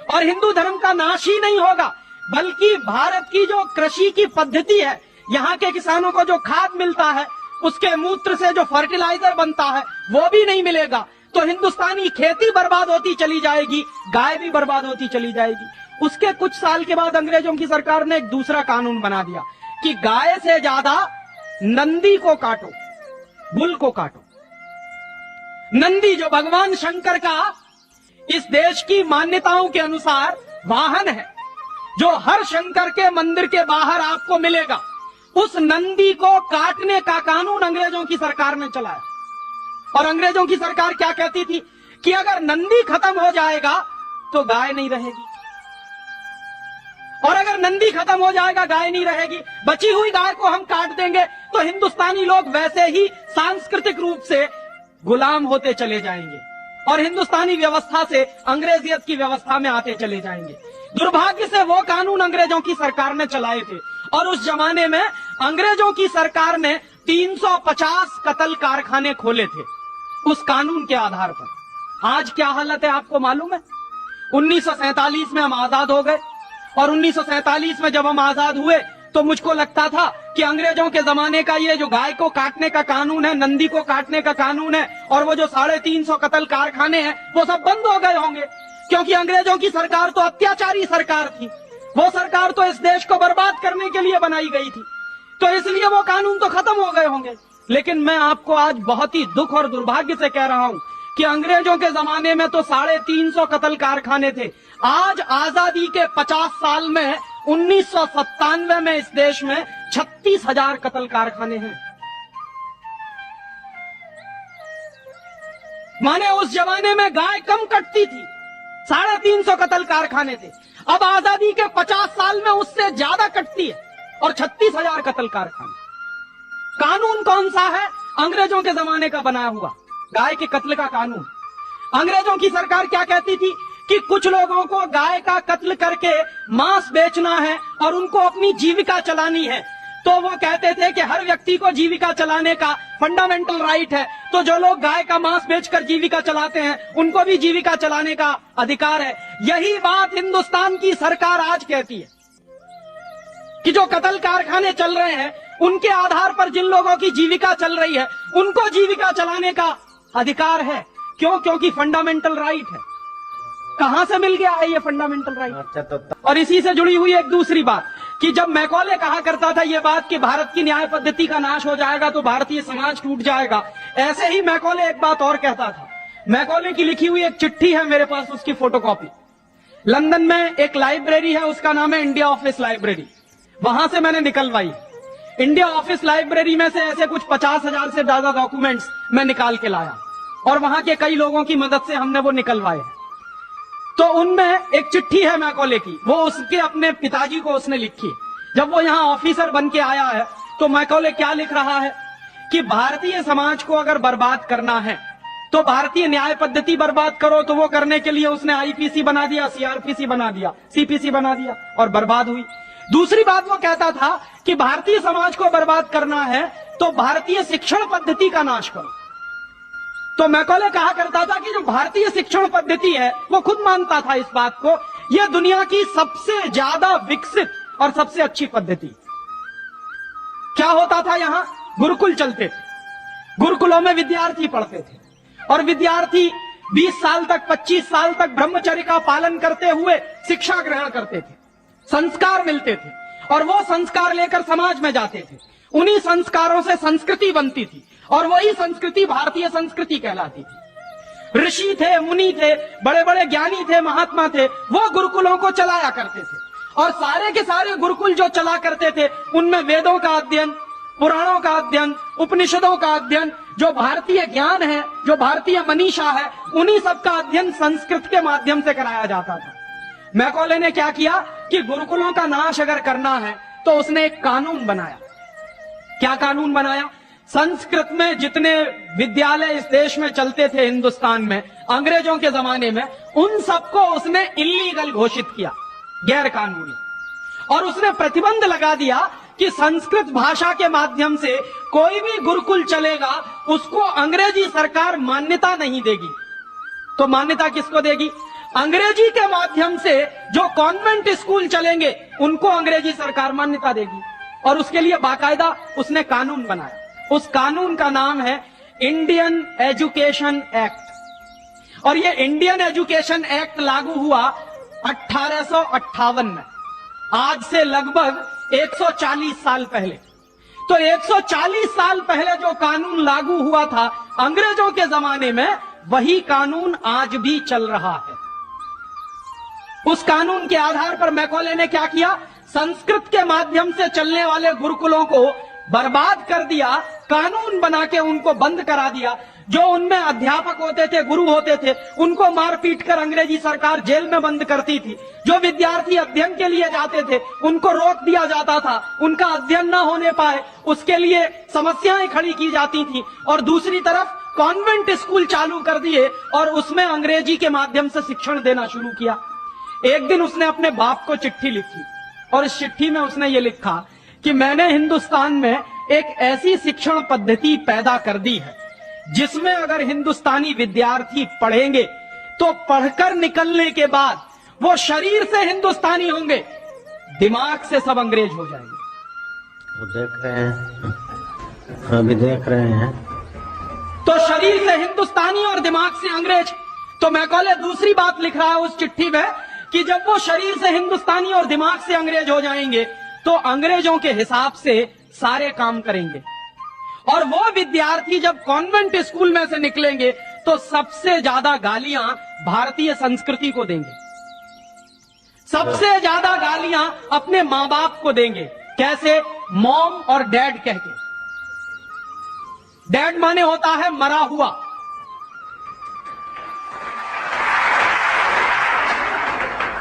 और हिंदू धर्म का नाश ही नहीं होगा, बल्कि भारत की जो कृषि की पद्धति है, यहाँ के किसानों को जो खाद मिलता है, उसके मूत्र से जो फर्टिलाइजर बनता है, वो भी नहीं मिलेगा। तो हिंदुस्तानी खेती बर्बाद होती चली जाएगी, गाय भी बर्बाद होती चली जाएगी। उसके कुछ साल के बाद अंग्रेजों की सरकार ने एक दूसरा कानून बना दिया कि गाय से ज्यादा नंदी को काटो, बुल को काटो। नंदी जो भगवान शंकर का इस देश की मान्यताओं के अनुसार वाहन है, जो हर शंकर के मंदिर के बाहर आपको मिलेगा, उस नंदी को काटने का कानून अंग्रेजों की सरकार ने चलाया। और अंग्रेजों की सरकार क्या कहती थी कि अगर नंदी खत्म हो जाएगा तो गाय नहीं रहेगी, और अगर नंदी खत्म हो जाएगा गाय नहीं रहेगी, बची हुई गाय को हम काट देंगे तो हिंदुस्तानी लोग वैसे ही सांस्कृतिक रूप से गुलाम होते चले जाएंगे और हिंदुस्तानी व्यवस्था से अंग्रेजियत की व्यवस्था में आते चले जाएंगे। दुर्भाग्य से वो कानून अंग्रेजों की सरकार ने चलाए थे और उस जमाने में अंग्रेजों की सरकार ने 350 कत्ल कारखाने खोले थे। उस कानून के आधार पर। आज क्या हालत है आपको मालूम है? 1947 में हम आजाद हो गए और 1947 में जब हम आजाद हुए तो मुझको लगता था कि अंग्रेजों के जमाने का ये जो गाय को काटने का कानून है, नंदी को काटने का कानून है और वो जो 350 कत्ल कारखाने हैं वो सब बंद हो गए होंगे, क्योंकि अंग्रेजों की सरकार तो अत्याचारी सरकार थी। वो सरकार तो इस देश को बर्बाद करने के लिए बनाई गई थी, तो इसलिए वो कानून तो खत्म हो गए होंगे। लेकिन मैं आपको आज बहुत ही दुख और दुर्भाग्य से कह रहा हूं कि अंग्रेजों के जमाने में तो 350 कत्ल कारखाने थे। आज आजादी के 50 साल में 1997 में इस देश में 36,000 कत्ल कारखाने हैं। माने उस जमाने में गाय कम कटती थी, 350 कत्ल कारखाने थे। अब आजादी के 50 साल में उससे ज्यादा कटती है और 36,000 कत्ल कारखाने। कानून कौन सा है? अंग्रेजों के जमाने का बनाया हुआ गाय के कत्ल का कानून। अंग्रेजों की सरकार क्या कहती थी कि कुछ लोगों को गाय का कत्ल करके मांस बेचना है और उनको अपनी जीविका चलानी है, तो वो कहते थे कि हर व्यक्ति को जीविका चलाने का फंडामेंटल राइट है, तो जो लोग गाय का मांस बेचकर जीविका चलाते हैं उनको भी जीविका चलाने का अधिकार है। यही बात हिंदुस्तान की सरकार आज कहती है कि जो कत्ल कारखाने चल रहे हैं उनके आधार पर जिन लोगों की जीविका चल रही है उनको जीविका चलाने का अधिकार है। क्यों? क्योंकि फंडामेंटल राइट है। कहां से मिल गया है ये फंडामेंटल राइट? और इसी से जुड़ी हुई एक दूसरी बात कि जब मैकॉले कहा करता था ये बात कि भारत की न्याय पद्धति का नाश हो जाएगा तो भारतीय समाज टूट जाएगा, ऐसे ही मैकॉले एक बात और कहता था। मैकॉले की लिखी हुई एक चिट्ठी है मेरे पास, उसकी फोटोकॉपी। लंदन में एक लाइब्रेरी है, उसका नाम है इंडिया ऑफिस लाइब्रेरी, वहां से मैंने निकलवाई। इंडिया ऑफिस लाइब्रेरी में से ऐसे कुछ 50,000 से ज्यादा डॉक्यूमेंट्स मैं निकाल के लाया और वहां के कई लोगों की मदद से हमने वो निकलवाए। तो उनमें एक चिट्ठी है मैकॉले की, वो उसके अपने पिताजी को उसने लिखी। जब वो यहाँ ऑफिसर बन के आया है तो मैकॉले क्या लिख रहा है कि भारतीय समाज को अगर बर्बाद करना है तो भारतीय न्याय पद्धति बर्बाद करो। तो वो करने के लिए उसने आईपीसी बना दिया, सीआरपीसी बना दिया, सीपीसी बना दिया और बर्बाद हुई। दूसरी बात वो कहता था कि भारतीय समाज को बर्बाद करना है तो भारतीय शिक्षण पद्धति का नाश करो। तो मैकॉले कहा करता था कि जो भारतीय शिक्षण पद्धति है, वो खुद मानता था इस बात को, यह दुनिया की सबसे ज्यादा विकसित और सबसे अच्छी पद्धति। क्या होता था? यहां गुरुकुल चलते थे, गुरुकुलों में विद्यार्थी पढ़ते थे और विद्यार्थी 20 साल तक 25 साल तक ब्रह्मचर्य का पालन करते हुए शिक्षा ग्रहण करते थे, संस्कार मिलते थे और वो संस्कार लेकर समाज में जाते थे। उन्हीं संस्कारों से संस्कृति बनती थी और वही संस्कृति भारतीय संस्कृति कहलाती थी। ऋषि थे, मुनि थे, बड़े बड़े ज्ञानी थे, महात्मा थे, वो गुरुकुलों को चलाया करते थे और सारे के सारे गुरुकुल जो चला करते थे उनमें वेदों का अध्ययन, पुराणों का अध्ययन, उपनिषदों का अध्ययन, जो भारतीय ज्ञान है, जो भारतीय मनीषा है, उन्हीं सब का अध्ययन संस्कृत के माध्यम से कराया जाता था। मैकॉले ने क्या किया कि गुरुकुलों का नाश अगर करना है तो उसने एक कानून बनाया। क्या कानून बनाया? संस्कृत में जितने विद्यालय इस देश में चलते थे हिंदुस्तान में अंग्रेजों के जमाने में, उन सबको उसने इल्लीगल घोषित किया, गैर कानूनी, और उसने प्रतिबंध लगा दिया कि संस्कृत भाषा के माध्यम से कोई भी गुरुकुल चलेगा उसको अंग्रेजी सरकार मान्यता नहीं देगी। तो मान्यता किसको देगी? अंग्रेजी के माध्यम से जो कॉन्वेंट स्कूल चलेंगे उनको अंग्रेजी सरकार मान्यता देगी और उसके लिए बाकायदा उसने कानून बनाया। उस कानून का नाम है इंडियन एजुकेशन एक्ट और ये इंडियन एजुकेशन एक्ट लागू हुआ 1858 में, आज से लगभग 140 साल पहले। तो 140 साल पहले जो कानून लागू हुआ था अंग्रेजों के जमाने में, वही कानून आज भी चल रहा है। उस कानून के आधार पर मैकॉले ने क्या किया? संस्कृत के माध्यम से चलने वाले गुरुकुलों को बर्बाद कर दिया, कानून बना के उनको बंद करा दिया। जो उनमें अध्यापक होते थे, गुरु होते थे, उनको मार पीट कर अंग्रेजी सरकार जेल में बंद करती थी। जो विद्यार्थी अध्ययन के लिए जाते थे उनको रोक दिया जाता था, उनका अध्ययन न होने पाए उसके लिए समस्याएं खड़ी की जाती थी। और दूसरी तरफ कॉन्वेंट स्कूल चालू कर दिए और उसमें अंग्रेजी के माध्यम से शिक्षण देना शुरू किया। एक दिन उसने अपने बाप को चिट्ठी लिखी और इस चिट्ठी में उसने ये लिखा कि मैंने हिंदुस्तान में एक ऐसी शिक्षण पद्धति पैदा कर दी है, जिसमें अगर हिंदुस्तानी विद्यार्थी पढ़ेंगे तो पढ़कर निकलने के बाद वो शरीर से हिंदुस्तानी होंगे, दिमाग से सब अंग्रेज हो जाएंगे। वो देख रहे हैं, अभी देख रहे हैं। तो शरीर से हिंदुस्तानी और दिमाग से अंग्रेज। तो मैकॉले दूसरी बात लिख रहा है उस चिट्ठी में कि जब वो शरीर से हिंदुस्तानी और दिमाग से अंग्रेज हो जाएंगे तो अंग्रेजों के हिसाब से सारे काम करेंगे, और वो विद्यार्थी जब कॉन्वेंट स्कूल में से निकलेंगे तो सबसे ज्यादा गालियां भारतीय संस्कृति को देंगे, सबसे ज्यादा गालियां अपने मां बाप को देंगे। कैसे? मॉम और डैड कह के। डैड माने होता है मरा हुआ,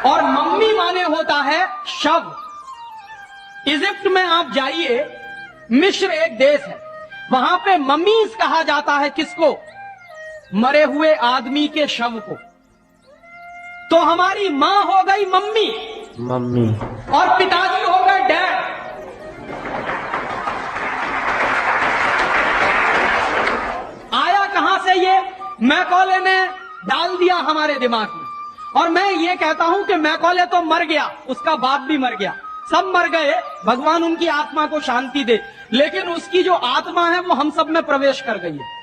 और मम्मी माने होता है शव। इजिप्ट में आप जाइए, मिस्र एक देश है, वहां पे मम्मीज कहा जाता है किसको? मरे हुए आदमी के शव को। तो हमारी मां हो गई मम्मी, मम्मी, और पिताजी हो गए डैड। आया कहां से ये? मैकॉले ने डाल दिया हमारे दिमाग में। और मैं ये कहता हूं कि मैकॉले तो मर गया, उसका बाप भी मर गया, सब मर गए, भगवान उनकी आत्मा को शांति दे, लेकिन उसकी जो आत्मा है वो हम सब में प्रवेश कर गई है।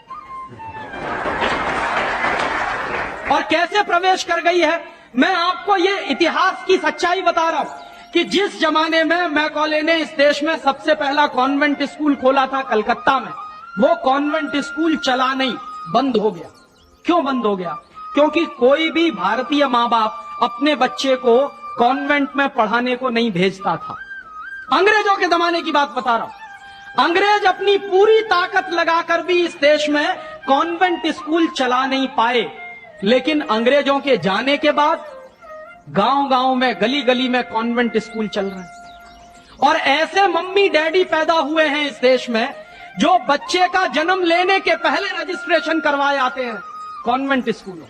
और कैसे प्रवेश कर गई है? मैं आपको ये इतिहास की सच्चाई बता रहा हूं कि जिस जमाने में मैकॉले ने इस देश में सबसे पहला कॉन्वेंट स्कूल खोला था कलकत्ता में, वो कॉन्वेंट स्कूल चला नहीं, बंद हो गया। क्यों बंद हो गया? क्योंकि कोई भी भारतीय मां बाप अपने बच्चे को कॉन्वेंट में पढ़ाने को नहीं भेजता था। अंग्रेजों के जमाने की बात बता रहा हूं। अंग्रेज अपनी पूरी ताकत लगाकर भी इस देश में कॉन्वेंट स्कूल चला नहीं पाए, लेकिन अंग्रेजों के जाने के बाद गांव गांव में, गली गली में कॉन्वेंट स्कूल चल रहे हैं। और ऐसे मम्मी डैडी पैदा हुए हैं इस देश में जो बच्चे का जन्म लेने के पहले रजिस्ट्रेशन करवाए आते हैं कॉन्वेंट स्कूलों।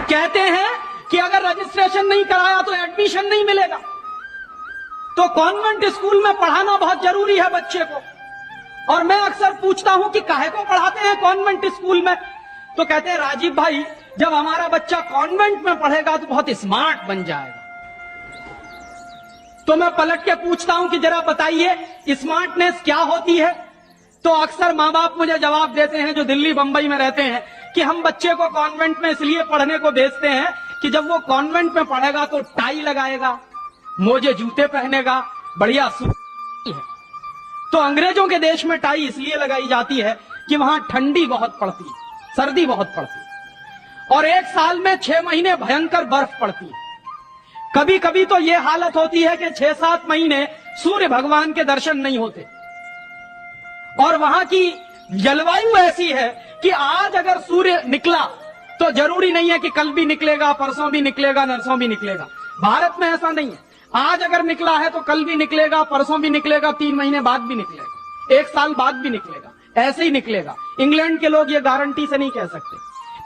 कहते हैं कि अगर रजिस्ट्रेशन नहीं कराया तो एडमिशन नहीं मिलेगा। तो कॉन्वेंट स्कूल में पढ़ाना बहुत जरूरी है बच्चे को। और मैं अक्सर पूछता हूं कि काहे को पढ़ाते हैं कॉन्वेंट स्कूल में? तो कहते हैं राजीव भाई, जब हमारा बच्चा कॉन्वेंट में पढ़ेगा तो बहुत स्मार्ट बन जाएगा। तो मैं पलट के पूछता हूं कि जरा बताइए स्मार्टनेस क्या होती है? तो अक्सर मां बाप मुझे जवाब देते हैं जो दिल्ली बंबई में रहते हैं कि हम बच्चे को कॉन्वेंट में इसलिए पढ़ने को भेजते हैं कि जब वो कॉन्वेंट में पढ़ेगा तो टाई लगाएगा, मोजे जूते पहनेगा, बढ़िया सूट है। तो अंग्रेजों के देश में टाई इसलिए लगाई जाती है कि वहां ठंडी बहुत पड़ती है, सर्दी बहुत पड़ती है, और एक साल में 6 महीने भयंकर बर्फ पड़ती है। कभी कभी तो ये हालत होती है कि 6-7 महीने सूर्य भगवान के दर्शन नहीं होते। और वहां की जलवायु ऐसी है कि आज अगर सूर्य निकला तो जरूरी नहीं है कि कल भी निकलेगा, परसों भी निकलेगा, नरसों भी निकलेगा। भारत में ऐसा नहीं है। आज अगर निकला है तो कल भी निकलेगा, परसों भी निकलेगा, 3 महीने बाद भी निकलेगा, 1 साल बाद भी निकलेगा, ऐसे ही निकलेगा। इंग्लैंड के लोग ये गारंटी से नहीं कह सकते।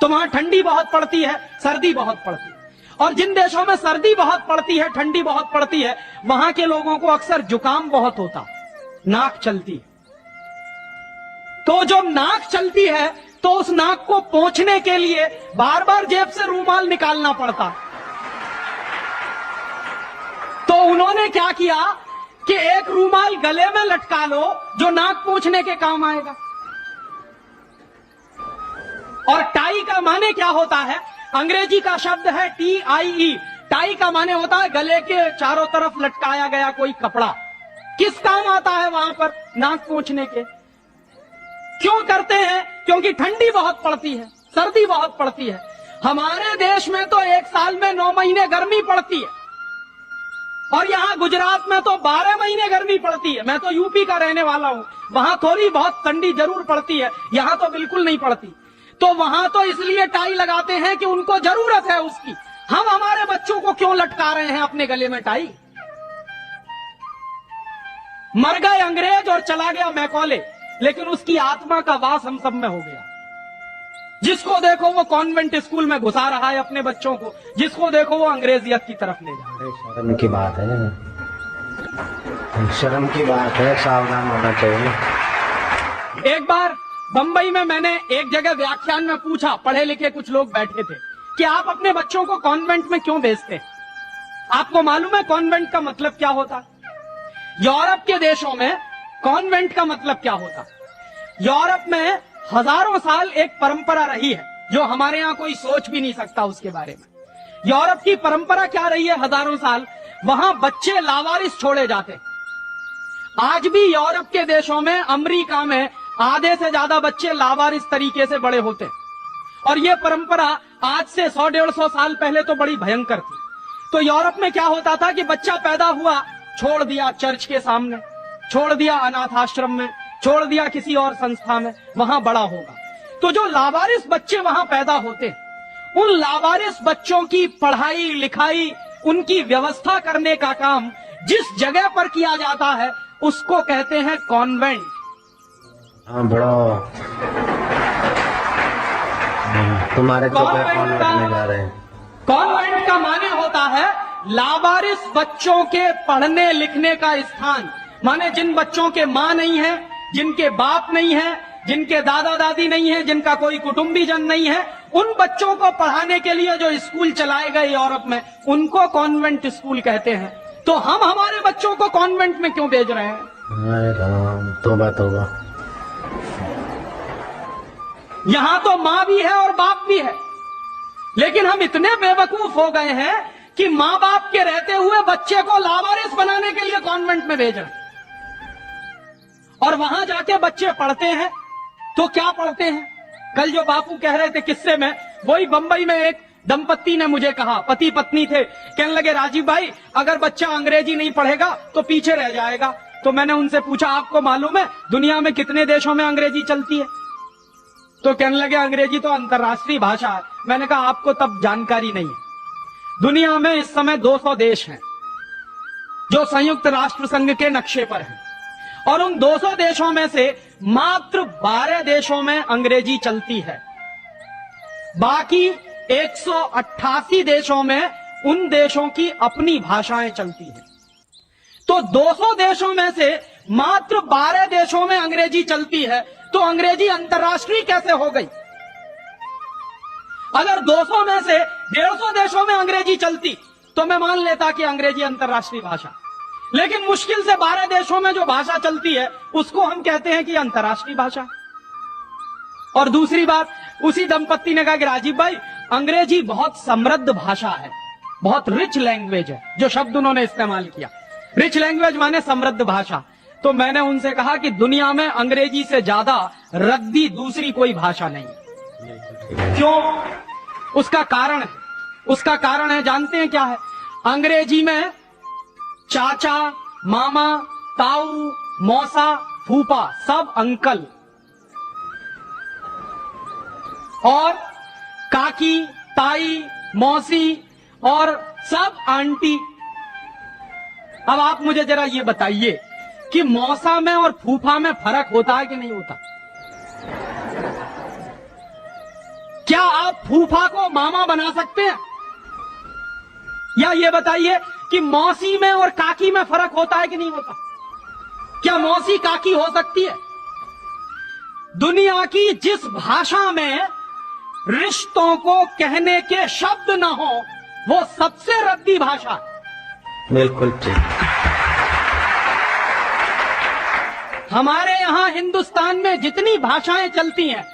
तो वहां ठंडी बहुत पड़ती है, सर्दी बहुत पड़ती है। और जिन देशों में सर्दी बहुत पड़ती है, ठंडी बहुत पड़ती है, वहां के लोगों को अक्सर जुकाम बहुत होता, नाक चलती है। तो जो नाक चलती है तो उस नाक को पोंछने के लिए बार बार जेब से रूमाल निकालना पड़ता। तो उन्होंने क्या किया कि एक रूमाल गले में लटका लो जो नाक पोंछने के काम आएगा। और टाई का माने क्या होता है? अंग्रेजी का शब्द है TIE। टाई का माने होता है गले के चारों तरफ लटकाया गया कोई कपड़ा। किस काम आता है वहां पर? नाक पोंछने के। क्यों करते हैं? क्योंकि ठंडी बहुत पड़ती है, सर्दी बहुत पड़ती है। हमारे देश में तो 1 साल में 9 महीने गर्मी पड़ती है, और यहां गुजरात में तो 12 महीने गर्मी पड़ती है। मैं तो यूपी का रहने वाला हूं, वहां थोड़ी बहुत ठंडी जरूर पड़ती है, यहां तो बिल्कुल नहीं पड़ती। तो वहां तो इसलिए टाई लगाते हैं कि उनको जरूरत है उसकी। हम हमारे बच्चों को क्यों लटका रहे हैं अपने गले में टाई? मर गए अंग्रेज और चला गया मैकॉले, लेकिन उसकी आत्मा का वास हम सब में हो गया। जिसको देखो वो कॉन्वेंट स्कूल में घुसा रहा है अपने बच्चों को, जिसको देखो वो अंग्रेजियत की तरफ ले जा रहा है। शर्म की बात है, शर्म की बात है, सावधान होना चाहिए। एक बार बंबई में मैंने एक जगह व्याख्यान में पूछा, पढ़े लिखे कुछ लोग बैठे थे, कि आप अपने बच्चों को कॉन्वेंट में क्यों भेजते हैं? आपको मालूम है कॉन्वेंट का मतलब क्या होता? यूरोप के देशों में कॉन्वेंट का मतलब क्या होता? यूरोप में हजारों साल एक परंपरा रही है जो हमारे यहां कोई सोच भी नहीं सकता उसके बारे में। यूरोप की परंपरा क्या रही है हजारों साल? वहां बच्चे लावारिस छोड़े जाते। आज भी यूरोप के देशों में, अमेरिका में आधे से ज्यादा बच्चे लावारिस तरीके से बड़े होते। और यह परंपरा आज से 100-150 साल पहले तो बड़ी भयंकर थी। तो यूरोप में क्या होता था कि बच्चा पैदा हुआ, छोड़ दिया चर्च के सामने, छोड़ दिया अनाथ आश्रम में, छोड़ दिया किसी और संस्था में, वहां बड़ा होगा। तो जो लावारिस बच्चे वहां पैदा होते, उन लावारिस बच्चों की पढ़ाई लिखाई, उनकी व्यवस्था करने का काम जिस जगह पर किया जाता है उसको कहते हैं कॉन्वेंट। हाँ बड़ा तुम्हारे कॉन्वेंट में जा रहे हैं। कॉन्वेंट का माने होता है लावारिस बच्चों के पढ़ने लिखने का स्थान। माने जिन बच्चों के मां नहीं है, जिनके बाप नहीं है, जिनके दादा दादी नहीं है, जिनका कोई कुटुंबीजन नहीं है, उन बच्चों को पढ़ाने के लिए जो स्कूल चलाए गए यूरोप में, उनको कॉन्वेंट स्कूल कहते हैं। तो हम हमारे बच्चों को कॉन्वेंट में क्यों भेज रहे हैं? हाय राम, तौबा तौबा। यहां तो मां भी है और बाप भी है, लेकिन हम इतने बेवकूफ हो गए हैं कि मां बाप के रहते हुए बच्चे को लावारिस बनाने के लिए कॉन्वेंट में भेज रहे हैं। और वहां जाके बच्चे पढ़ते हैं तो क्या पढ़ते हैं? कल जो बापू कह रहे थे किस्से में, वही बंबई में एक दंपत्ति ने मुझे कहा, पति पत्नी थे, कहने लगे राजीव भाई अगर बच्चा अंग्रेजी नहीं पढ़ेगा तो पीछे रह जाएगा। तो मैंने उनसे पूछा आपको मालूम है दुनिया में कितने देशों में अंग्रेजी चलती है? तो कहने लगे अंग्रेजी तो अंतर्राष्ट्रीय भाषा है। मैंने कहा आपको तब जानकारी नहीं है। दुनिया में इस समय 200 देश हैं जो संयुक्त राष्ट्र संघ के नक्शे पर हैं, और उन 200 देशों में से मात्र 12 देशों में अंग्रेजी चलती है। बाकी 188 देशों में उन देशों की अपनी भाषाएं चलती हैं। तो 200 देशों में से मात्र 12 देशों में अंग्रेजी चलती है, तो अंग्रेजी अंतर्राष्ट्रीय कैसे हो गई? अगर 200 में से 150 देशों में अंग्रेजी चलती तो मैं मान लेता कि अंग्रेजी अंतर्राष्ट्रीय भाषा, लेकिन मुश्किल से 12 देशों में जो भाषा चलती है उसको हम कहते हैं कि अंतर्राष्ट्रीय भाषा। और दूसरी बात, उसी दंपत्ति ने कहा कि राजीव भाई अंग्रेजी बहुत समृद्ध भाषा है, बहुत रिच लैंग्वेज है। जो शब्द उन्होंने इस्तेमाल किया, रिच लैंग्वेज माने समृद्ध भाषा। तो मैंने उनसे कहा कि दुनिया में अंग्रेजी से ज्यादा रद्दी दूसरी कोई भाषा नहीं है। क्यों? उसका कारण है जानते हैं क्या है? अंग्रेजी में चाचा, मामा, ताऊ, मौसा, फूफा सब अंकल, और काकी, ताई, मौसी और सब आंटी। अब आप मुझे जरा ये बताइए कि मौसा में और फूफा में फर्क होता है कि नहीं होता? क्या आप फूफा को मामा बना सकते हैं? या ये बताइए कि मौसी में और काकी में फर्क होता है कि नहीं होता? क्या मौसी काकी हो सकती है? दुनिया की जिस भाषा में रिश्तों को कहने के शब्द ना हो वो सबसे रद्दी भाषा। बिल्कुल ठीक। हमारे यहां हिंदुस्तान में जितनी भाषाएं चलती हैं,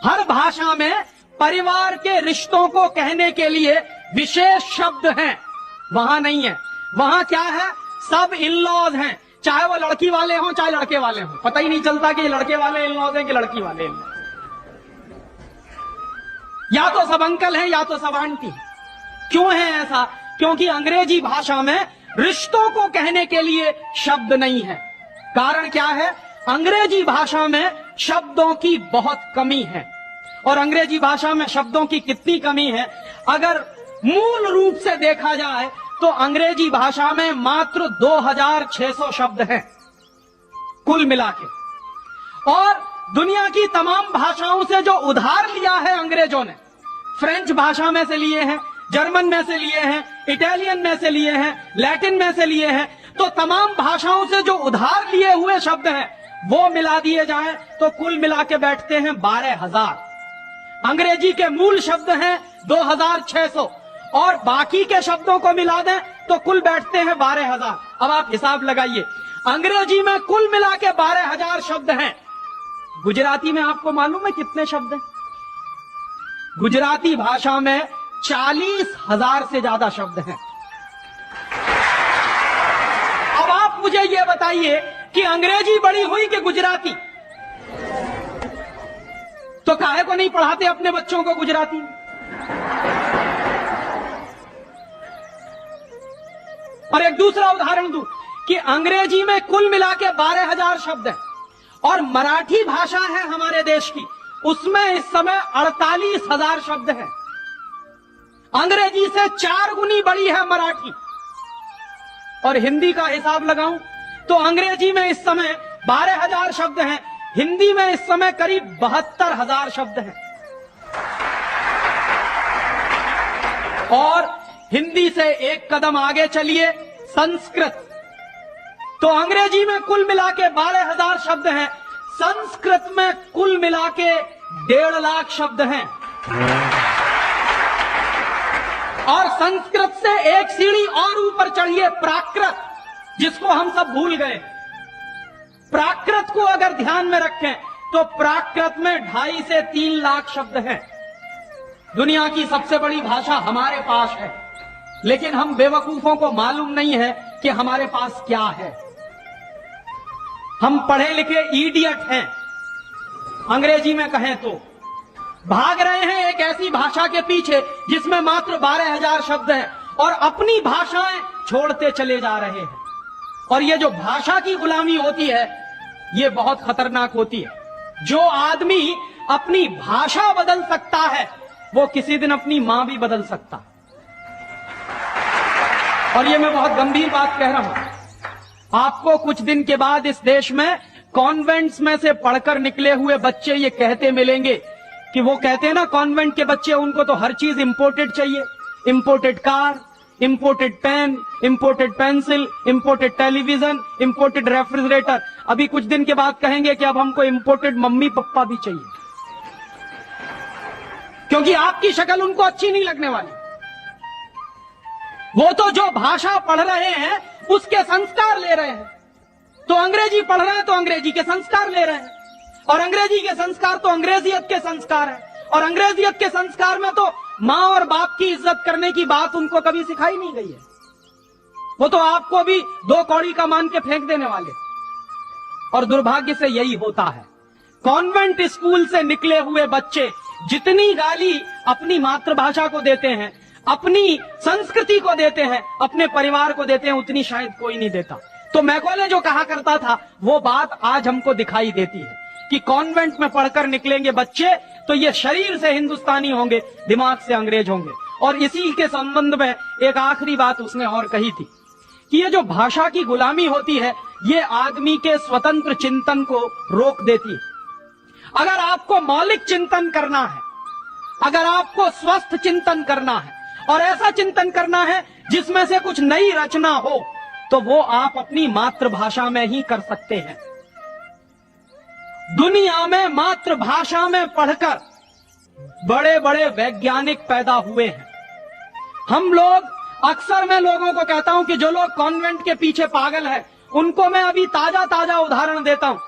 हर भाषा में परिवार के रिश्तों को कहने के लिए विशेष शब्द हैं। वहां नहीं है। वहां क्या है? सब इन लॉज हैं, चाहे वो लड़की वाले हों चाहे लड़के वाले हों। पता ही नहीं चलता कि लड़के वाले इन लॉज हैं कि लड़की वाले इन लॉज। या तो सब अंकल हैं या तो सब आंटी। क्यों है ऐसा? क्योंकि अंग्रेजी भाषा में रिश्तों को कहने के लिए शब्द नहीं है। कारण क्या है? अंग्रेजी भाषा में शब्दों की बहुत कमी है। और अंग्रेजी भाषा में शब्दों की कितनी कमी है? अगर मूल रूप से देखा जाए तो अंग्रेजी भाषा में मात्र 2600 शब्द हैं कुल मिला के। और दुनिया की तमाम भाषाओं से जो उधार लिया है अंग्रेजों ने, फ्रेंच भाषा में से लिए हैं, जर्मन में से लिए हैं, इटालियन में से लिए हैं, लैटिन में से लिए हैं, तो तमाम भाषाओं से जो उधार लिए हुए शब्द हैं वो मिला दिए जाएं तो कुल मिला के बैठते हैं 12,000। अंग्रेजी के मूल शब्द हैं 2,600 और बाकी के शब्दों को मिला दें तो कुल बैठते हैं 12,000। अब आप हिसाब लगाइए, अंग्रेजी में कुल मिला के 12,000 शब्द हैं। गुजराती में आपको मालूम है कितने शब्द हैं? गुजराती भाषा में 40,000 से ज्यादा शब्द हैं। अब आप मुझे यह बताइए कि अंग्रेजी बड़ी हुई कि गुजराती? तो काहे को नहीं पढ़ाते अपने बच्चों को गुजराती? और एक दूसरा उदाहरण दूं कि अंग्रेजी में कुल मिला के 12,000 शब्द हैं और मराठी भाषा है हमारे देश की, उसमें इस समय 48,000 शब्द हैं। अंग्रेजी से 4 गुनी बड़ी है मराठी। और हिंदी का हिसाब लगाऊं तो अंग्रेजी में इस समय 12,000 शब्द हैं, हिंदी में इस समय करीब 72,000 शब्द हैं। और हिंदी से एक कदम आगे चलिए, संस्कृत। तो अंग्रेजी में कुल मिला के 12,000 शब्द हैं, संस्कृत में कुल मिला के 1.5 लाख शब्द हैं। और संस्कृत से एक सीढ़ी और ऊपर चढ़िए, प्राकृत, जिसको हम सब भूल गए। प्राकृत को अगर ध्यान में रखें तो प्राकृत में 2.5 से 3 लाख शब्द हैं। दुनिया की सबसे बड़ी भाषा हमारे पास है, लेकिन हम बेवकूफों को मालूम नहीं है कि हमारे पास क्या है। हम पढ़े लिखे इडियट हैं, अंग्रेजी में कहें तो भाग रहे हैं एक ऐसी भाषा के पीछे जिसमें मात्र 12,000 शब्द हैं और अपनी भाषाएं छोड़ते चले जा रहे हैं। और ये जो भाषा की गुलामी होती है, ये बहुत खतरनाक होती है। जो आदमी अपनी भाषा बदल सकता है, वो किसी दिन अपनी मां भी बदल सकता है। और ये मैं बहुत गंभीर बात कह रहा हूं। आपको कुछ दिन के बाद इस देश में कॉन्वेंट्स में से पढ़कर निकले हुए बच्चे ये कहते मिलेंगे कि वो कहते हैं ना, कॉन्वेंट के बच्चे, उनको तो हर चीज इंपोर्टेड चाहिए। Imported car, imported pen, imported pencil, imported television, imported refrigerator. अभी कुछ दिन के बाद कहेंगे कि अब हमको इंपोर्टेड मम्मी पापा भी चाहिए, क्योंकि आपकी शक्ल उनको अच्छी नहीं लगने वाली। वो तो जो भाषा पढ़ रहे हैं उसके संस्कार ले रहे हैं। तो अंग्रेजी पढ़ रहे हैं तो अंग्रेजी के संस्कार ले रहे हैं, और अंग्रेजी के संस्कार तो अंग्रेजियत के संस्कार है। और अंग्रेजियत के संस्कार में तो मां और बाप की इज्जत करने की बात उनको कभी सिखाई नहीं गई है। वो तो आपको भी 2 कौड़ी का मान के फेंक देने वाले। और दुर्भाग्य से यही होता है। कॉन्वेंट स्कूल से निकले हुए बच्चे जितनी गाली अपनी मातृभाषा को देते हैं, अपनी संस्कृति को देते हैं, अपने परिवार को देते हैं, उतनी शायद कोई नहीं देता। तो मैकॉले जो कहा करता था, वो बात आज हमको दिखाई देती है कि कॉन्वेंट में पढ़कर निकलेंगे बच्चे तो ये शरीर से हिंदुस्तानी होंगे, दिमाग से अंग्रेज होंगे। और इसी के संबंध में एक आखिरी बात उसने और कही थी कि ये जो भाषा की गुलामी होती है, ये आदमी के स्वतंत्र चिंतन को रोक देती है। अगर आपको मौलिक चिंतन करना है, अगर आपको स्वस्थ चिंतन करना है और ऐसा चिंतन करना है जिसमें से कुछ नई रचना हो, तो वो आप अपनी मातृभाषा में ही कर सकते हैं। दुनिया में मातृभाषा में पढ़कर बड़े बड़े वैज्ञानिक पैदा हुए हैं। हम लोग, अक्सर मैं लोगों को कहता हूं कि जो लोग कॉन्वेंट के पीछे पागल है, उनको मैं अभी ताजा ताजा उदाहरण देता हूं।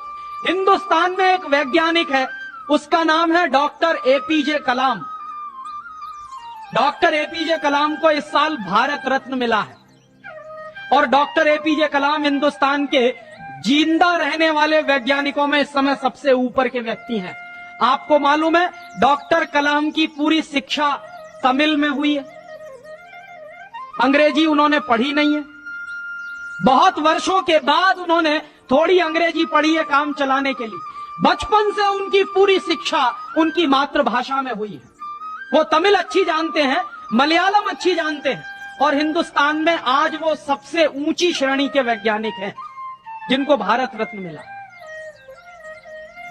हिंदुस्तान में एक वैज्ञानिक है, उसका नाम है डॉक्टर एपीजे कलाम। डॉक्टर एपीजे कलाम को इस साल भारत रत्न मिला है। और डॉक्टर एपीजे कलाम हिंदुस्तान के जिंदा रहने वाले वैज्ञानिकों में इस समय सबसे ऊपर के व्यक्ति हैं। आपको मालूम है, डॉक्टर कलाम की पूरी शिक्षा तमिल में हुई है, अंग्रेजी उन्होंने पढ़ी नहीं है। बहुत वर्षों के बाद उन्होंने थोड़ी अंग्रेजी पढ़ी है काम चलाने के लिए। बचपन से उनकी पूरी शिक्षा उनकी मातृभाषा में हुई है। वो तमिल अच्छी जानते हैं, मलयालम अच्छी जानते हैं, और हिंदुस्तान में आज वो सबसे ऊंची श्रेणी के वैज्ञानिक हैं जिनको भारत रत्न मिला।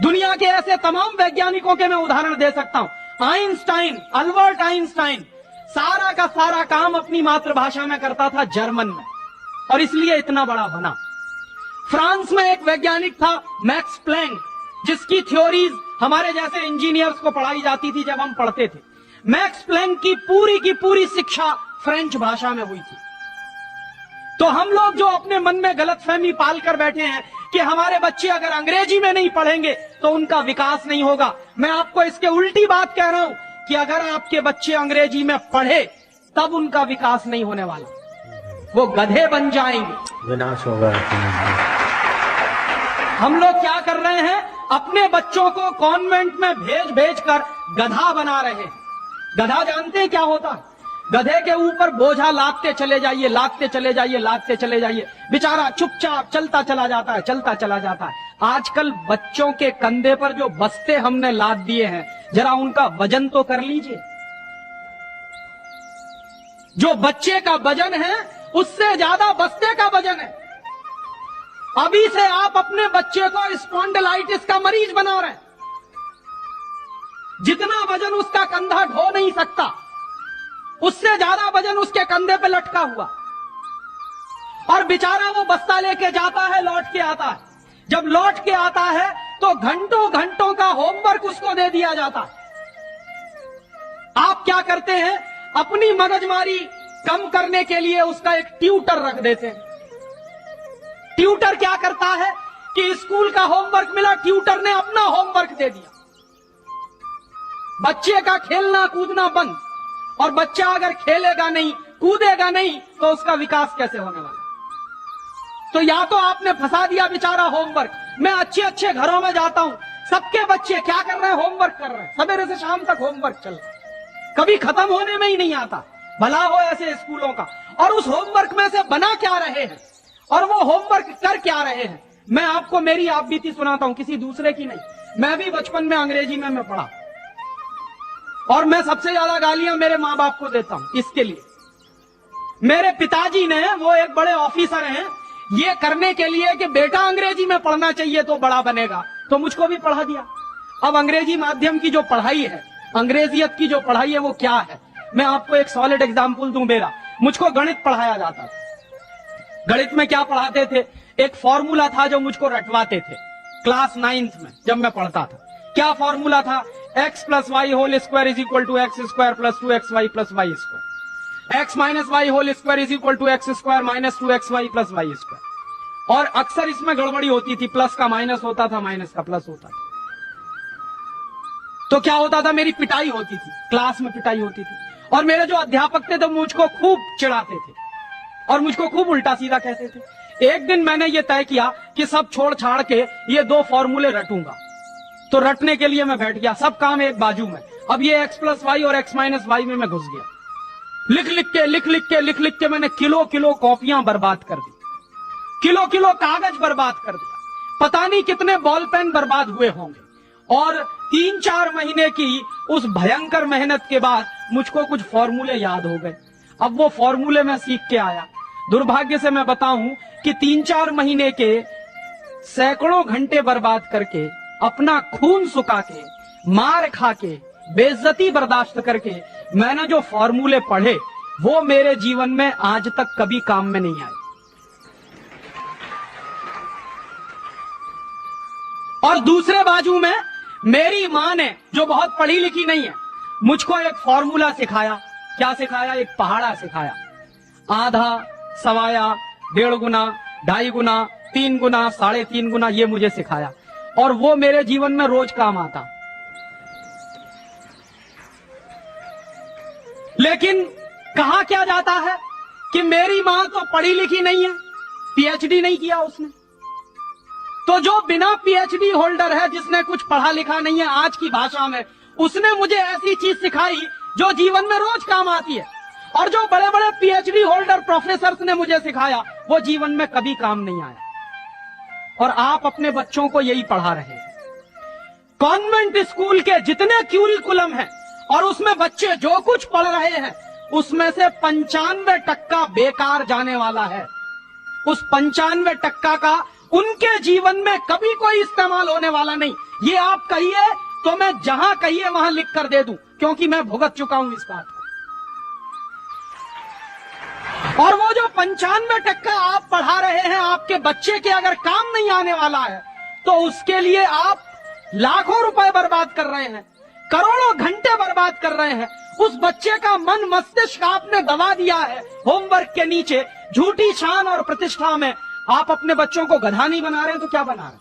दुनिया के ऐसे तमाम वैज्ञानिकों के मैं उदाहरण दे सकता हूं। आइंस्टाइन, अल्बर्ट आइंस्टाइन, सारा का सारा काम अपनी मातृभाषा में करता था, जर्मन में, और इसलिए इतना बड़ा बना। फ्रांस में एक वैज्ञानिक था मैक्स प्लैंक, जिसकी थ्योरीज हमारे जैसे इंजीनियर्स को पढ़ाई जाती थी जब हम पढ़ते थे। मैक्स प्लैंक की पूरी शिक्षा फ्रेंच भाषा में हुई थी। तो हम लोग जो अपने मन में गलतफहमी पाल कर बैठे हैं कि हमारे बच्चे अगर अंग्रेजी में नहीं पढ़ेंगे तो उनका विकास नहीं होगा, मैं आपको इसके उल्टी बात कह रहा हूं कि अगर आपके बच्चे अंग्रेजी में पढ़े तब उनका विकास नहीं होने वाला, वो गधे बन जाएंगे, विनाश होगा। हम लोग क्या कर रहे हैं, अपने बच्चों को कॉन्वेंट में भेज कर गधा बना रहे हैं। गधा जानते हैं क्या होता है? गधे के ऊपर बोझा लादते चले जाइए, लादते चले जाइए, लादते चले जाइए, बेचारा चुपचाप चलता चला जाता है, चलता चला जाता है। आजकल बच्चों के कंधे पर जो बस्ते हमने लाद दिए हैं, जरा उनका वजन तो कर लीजिए। जो बच्चे का वजन है उससे ज्यादा बस्ते का वजन है। अभी से आप अपने बच्चे को स्पॉन्डिलाइटिस का मरीज बना रहे हैं। जितना वजन उसका कंधा ढो नहीं सकता, उससे ज्यादा वजन उसके कंधे पे लटका हुआ, और बेचारा वो बस्ता लेके जाता है, लौट के आता है। जब लौट के आता है तो घंटों घंटों का होमवर्क उसको दे दिया जाता है। आप क्या करते हैं, अपनी मगजमारी कम करने के लिए उसका एक ट्यूटर रख देते हैं। ट्यूटर क्या करता है कि स्कूल का होमवर्क मिला, ट्यूटर ने अपना होमवर्क दे दिया। बच्चे का खेलना कूदना बंद, और बच्चा अगर खेलेगा नहीं, कूदेगा नहीं, तो उसका विकास कैसे होने वाला? तो या तो आपने फंसा दिया बेचारा होमवर्क। मैं अच्छे अच्छे घरों में जाता हूं, सबके बच्चे क्या कर रहे हैं, होमवर्क कर रहे हैं, सवेरे से शाम तक होमवर्क चल रहा है, कभी खत्म होने में ही नहीं आता। भला हो ऐसे स्कूलों का। और उस होमवर्क में से बना क्या रहे हैं, और वो होमवर्क कर क्या रहे हैं? मैं आपको मेरी आप बीती सुनाता हूं, किसी दूसरे की नहीं। मैं भी बचपन में अंग्रेजी में मैं पढ़ा, और मैं सबसे ज्यादा गालियां मेरे मां बाप को देता हूं इसके लिए। मेरे पिताजी ने, वो एक बड़े ऑफिसर हैं, ये करने के लिए कि बेटा अंग्रेजी में पढ़ना चाहिए तो बड़ा बनेगा, तो मुझको भी पढ़ा दिया। अब अंग्रेजी माध्यम की जो पढ़ाई है, अंग्रेजियत की जो पढ़ाई है, वो क्या है? मैं आपको एक सॉलिड एग्जाम्पल दूं मेरा। मुझको गणित पढ़ाया जाता था। गणित में क्या पढ़ाते थे, एक फॉर्मूला था जो मुझको रटवाते थे क्लास 9th में जब मैं पढ़ता था। क्या फॉर्मूला था? x plus Y whole square is equal to X square plus 2xy plus Y square, x minus Y whole square is equal to X square minus 2xy plus Y square. और अक्सर इसमें गड़बड़ी होती थी, plus का minus होता था, minus का प्लस होता था। तो क्या होता था, मेरी पिटाई होती थी, क्लास में पिटाई होती थी। और मेरे जो अध्यापक थे तो मुझको खूब चिढ़ाते थे और मुझको खूब उल्टा सीधा कहते थे। एक दिन मैंने ये तय किया कि सब छोड़ छाड़ के ये 2 फॉर्मूले रटूंगा। तो रटने के लिए मैं बैठ गया, सब काम एक बाजू में। अब ये x प्लस वाई और x माइनस वाई में मैं घुस गया। लिख लिख के मैंने किलो किलो कॉपियां बर्बाद कर दी, किलो किलो कागज बर्बाद कर दिया, पता नहीं कितने बॉल पेन बर्बाद हुए होंगे। और 3-4 महीने की उस भयंकर मेहनत के बाद मुझको कुछ फॉर्मूले याद हो गए। अब वो फॉर्मूले मैं सीख के आया। दुर्भाग्य से मैं बताऊं कि 3-4 महीने के सैकड़ों घंटे बर्बाद करके, अपना खून सुखा के, मार खा के, बेइज्जती बर्दाश्त करके मैंने जो फॉर्मूले पढ़े, वो मेरे जीवन में आज तक कभी काम में नहीं आए। और दूसरे बाजू में मेरी मां ने, जो बहुत पढ़ी लिखी नहीं है, मुझको एक फॉर्मूला सिखाया। क्या सिखाया? एक पहाड़ा सिखाया। आधा, सवाया, 1.5 गुना, 2.5 गुना, 3 गुना, 3.5 गुना, ये मुझे सिखाया। और वो मेरे जीवन में रोज काम आता। लेकिन कहा क्या जाता है कि मेरी मां तो पढ़ी लिखी नहीं है, पीएचडी नहीं किया उसने। तो जो बिना पीएचडी होल्डर है, जिसने कुछ पढ़ा लिखा नहीं है, आज की भाषा में, उसने मुझे ऐसी चीज सिखाई जो जीवन में रोज काम आती है। और जो बड़े बड़े पीएचडी होल्डर प्रोफेसर ने मुझे सिखाया, वो जीवन में कभी काम नहीं आया। और आप अपने बच्चों को यही पढ़ा रहे हैं। कॉन्वेंट स्कूल के जितने क्यूरिकुलम हैं और उसमें बच्चे जो कुछ पढ़ रहे हैं, उसमें से 95% बेकार जाने वाला है। उस 95% का उनके जीवन में कभी कोई इस्तेमाल होने वाला नहीं। ये आप कहिए तो मैं जहां कहिए वहां लिख कर दे दूं, क्योंकि मैं भुगत चुका हूं इस बात को। और वो जो 95% आप पढ़ा रहे हैं, आपके बच्चे के अगर काम नहीं आने वाला है तो उसके लिए आप लाखों रुपए बर्बाद कर रहे हैं, करोड़ों घंटे बर्बाद कर रहे हैं। उस बच्चे का मन मस्तिष्क आपने दबा दिया है होमवर्क के नीचे, झूठी शान और प्रतिष्ठा में। आप अपने बच्चों को गधा नहीं बना रहे तो क्या बना रहे?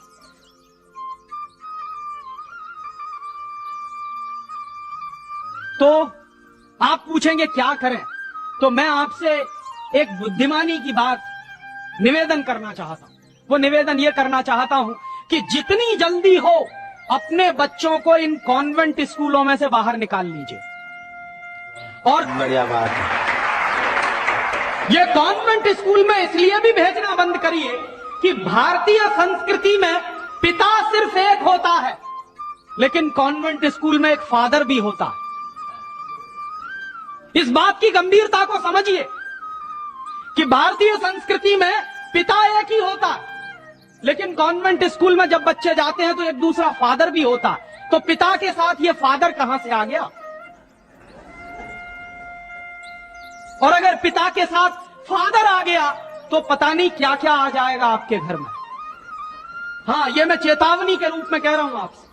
तो आप पूछेंगे क्या करें, तो मैं आपसे एक बुद्धिमानी की बात निवेदन करना चाहता हूं। वो निवेदन ये करना चाहता हूं कि जितनी जल्दी हो अपने बच्चों को इन कॉन्वेंट स्कूलों में से बाहर निकाल लीजिए। और बढ़िया बात है। ये कॉन्वेंट स्कूल में इसलिए भी भेजना बंद करिए कि भारतीय संस्कृति में पिता सिर्फ एक होता है, लेकिन कॉन्वेंट स्कूल में एक फादर भी होता है। इस बात की गंभीरता को समझिए कि भारतीय संस्कृति में पिता एक ही होता है, लेकिन कॉन्वेंट स्कूल में जब बच्चे जाते हैं तो एक दूसरा फादर भी होता है। तो पिता के साथ ये फादर कहां से आ गया? और अगर पिता के साथ फादर आ गया तो पता नहीं क्या क्या आ जाएगा आपके घर में। हां, ये मैं चेतावनी के रूप में कह रहा हूं आपसे।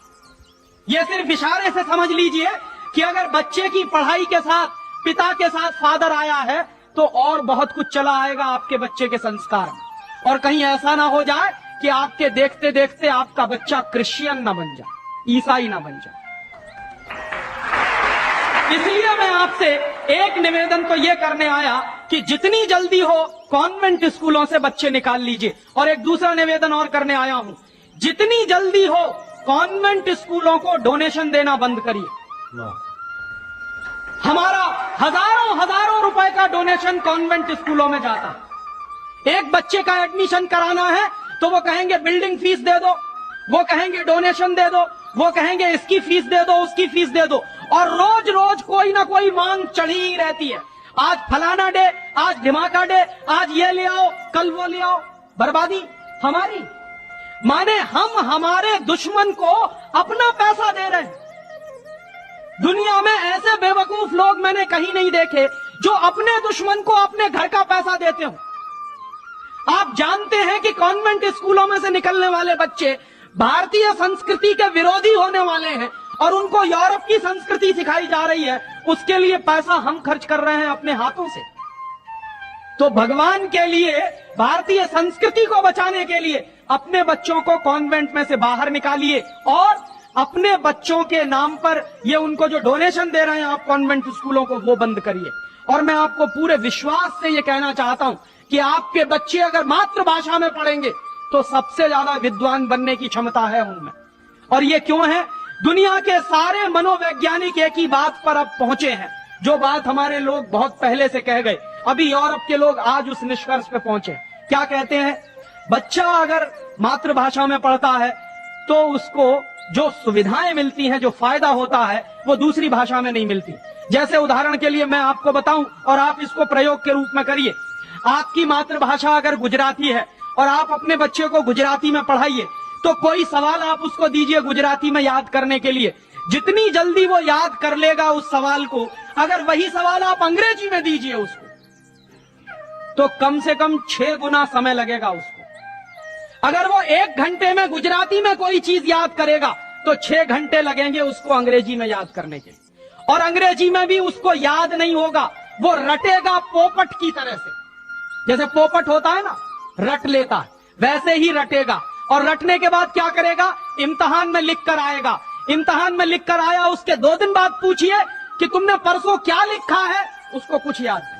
ये सिर्फ इशारे से समझ लीजिए कि अगर बच्चे की पढ़ाई के साथ पिता के साथ फादर आया है तो और बहुत कुछ चला आएगा आपके बच्चे के संस्कार में। और कहीं ऐसा ना हो जाए कि आपके देखते देखते आपका बच्चा क्रिश्चियन ना बन जाए, ईसाई ना बन जाए। इसलिए मैं आपसे एक निवेदन तो यह करने आया कि जितनी जल्दी हो कॉन्वेंट स्कूलों से बच्चे निकाल लीजिए। और एक दूसरा निवेदन और करने आया हूं, जितनी जल्दी हो कॉन्वेंट स्कूलों को डोनेशन देना बंद करिए। हमारा हजारों रुपए का डोनेशन कॉन्वेंट स्कूलों में जाता है। एक बच्चे का एडमिशन कराना है तो वो कहेंगे बिल्डिंग फीस दे दो, वो कहेंगे डोनेशन दे दो, वो कहेंगे इसकी फीस दे दो, उसकी फीस दे दो, और रोज रोज कोई ना कोई मांग चढ़ी ही रहती है। आज फलाना डे, आज धमाका डे, आज ये ले आओ, कल वो ले आओ। बर्बादी हमारी, माने हम हमारे दुश्मन को अपना पैसा दे रहे हैं। दुनिया में ऐसे बेवकूफ लोग मैंने कहीं नहीं देखे जो अपने दुश्मन को अपने घर का पैसा देते हो। आप जानते हैं कि कॉन्वेंट स्कूलों में से निकलने वाले बच्चे भारतीय संस्कृति के विरोधी होने वाले हैं और उनको यूरोप की संस्कृति सिखाई जा रही है। उसके लिए पैसा हम खर्च कर रहे हैं अपने हाथों से। तो भगवान के लिए, भारतीय संस्कृति को बचाने के लिए अपने बच्चों को कॉन्वेंट में से बाहर निकालिए और अपने बच्चों के नाम पर ये उनको जो डोनेशन दे रहे हैं आप कॉन्वेंट स्कूलों को, वो बंद करिए। और मैं आपको पूरे विश्वास से ये कहना चाहता हूं कि आपके बच्चे अगर मातृभाषा में पढ़ेंगे तो सबसे ज्यादा विद्वान बनने की क्षमता है उनमें। और ये क्यों है? दुनिया के सारे मनोवैज्ञानिक एक ही बात पर अब पहुंचे हैं, जो बात हमारे लोग बहुत पहले से कह गए। अभी यूरोप के लोग आज उस निष्कर्ष पे पहुंचे। क्या कहते हैं? बच्चा अगर मातृभाषा में पढ़ता है तो उसको जो सुविधाएं मिलती हैं, जो फायदा होता है, वो दूसरी भाषा में नहीं मिलती। जैसे उदाहरण के लिए मैं आपको बताऊं और आप इसको प्रयोग के रूप में करिए। आपकी मातृभाषा अगर गुजराती है और आप अपने बच्चे को गुजराती में पढ़ाइए तो कोई सवाल आप उसको दीजिए गुजराती में याद करने के लिए, जितनी जल्दी वो याद कर लेगा उस सवाल को, अगर वही सवाल आप अंग्रेजी में दीजिए उसको तो कम से कम 6 गुना समय लगेगा उसको। अगर वो 1 घंटे में गुजराती में कोई चीज याद करेगा तो 6 घंटे लगेंगे उसको अंग्रेजी में याद करने के। और अंग्रेजी में भी उसको याद नहीं होगा, वो रटेगा पोपट की तरह से। जैसे पोपट होता है ना, रट लेता है, वैसे ही रटेगा। और रटने के बाद क्या करेगा? इम्तिहान में लिख कर आएगा। इम्तिहान में लिख कर आया, उसके 2 दिन बाद पूछिए कि तुमने परसों क्या लिखा है, उसको कुछ याद नहीं।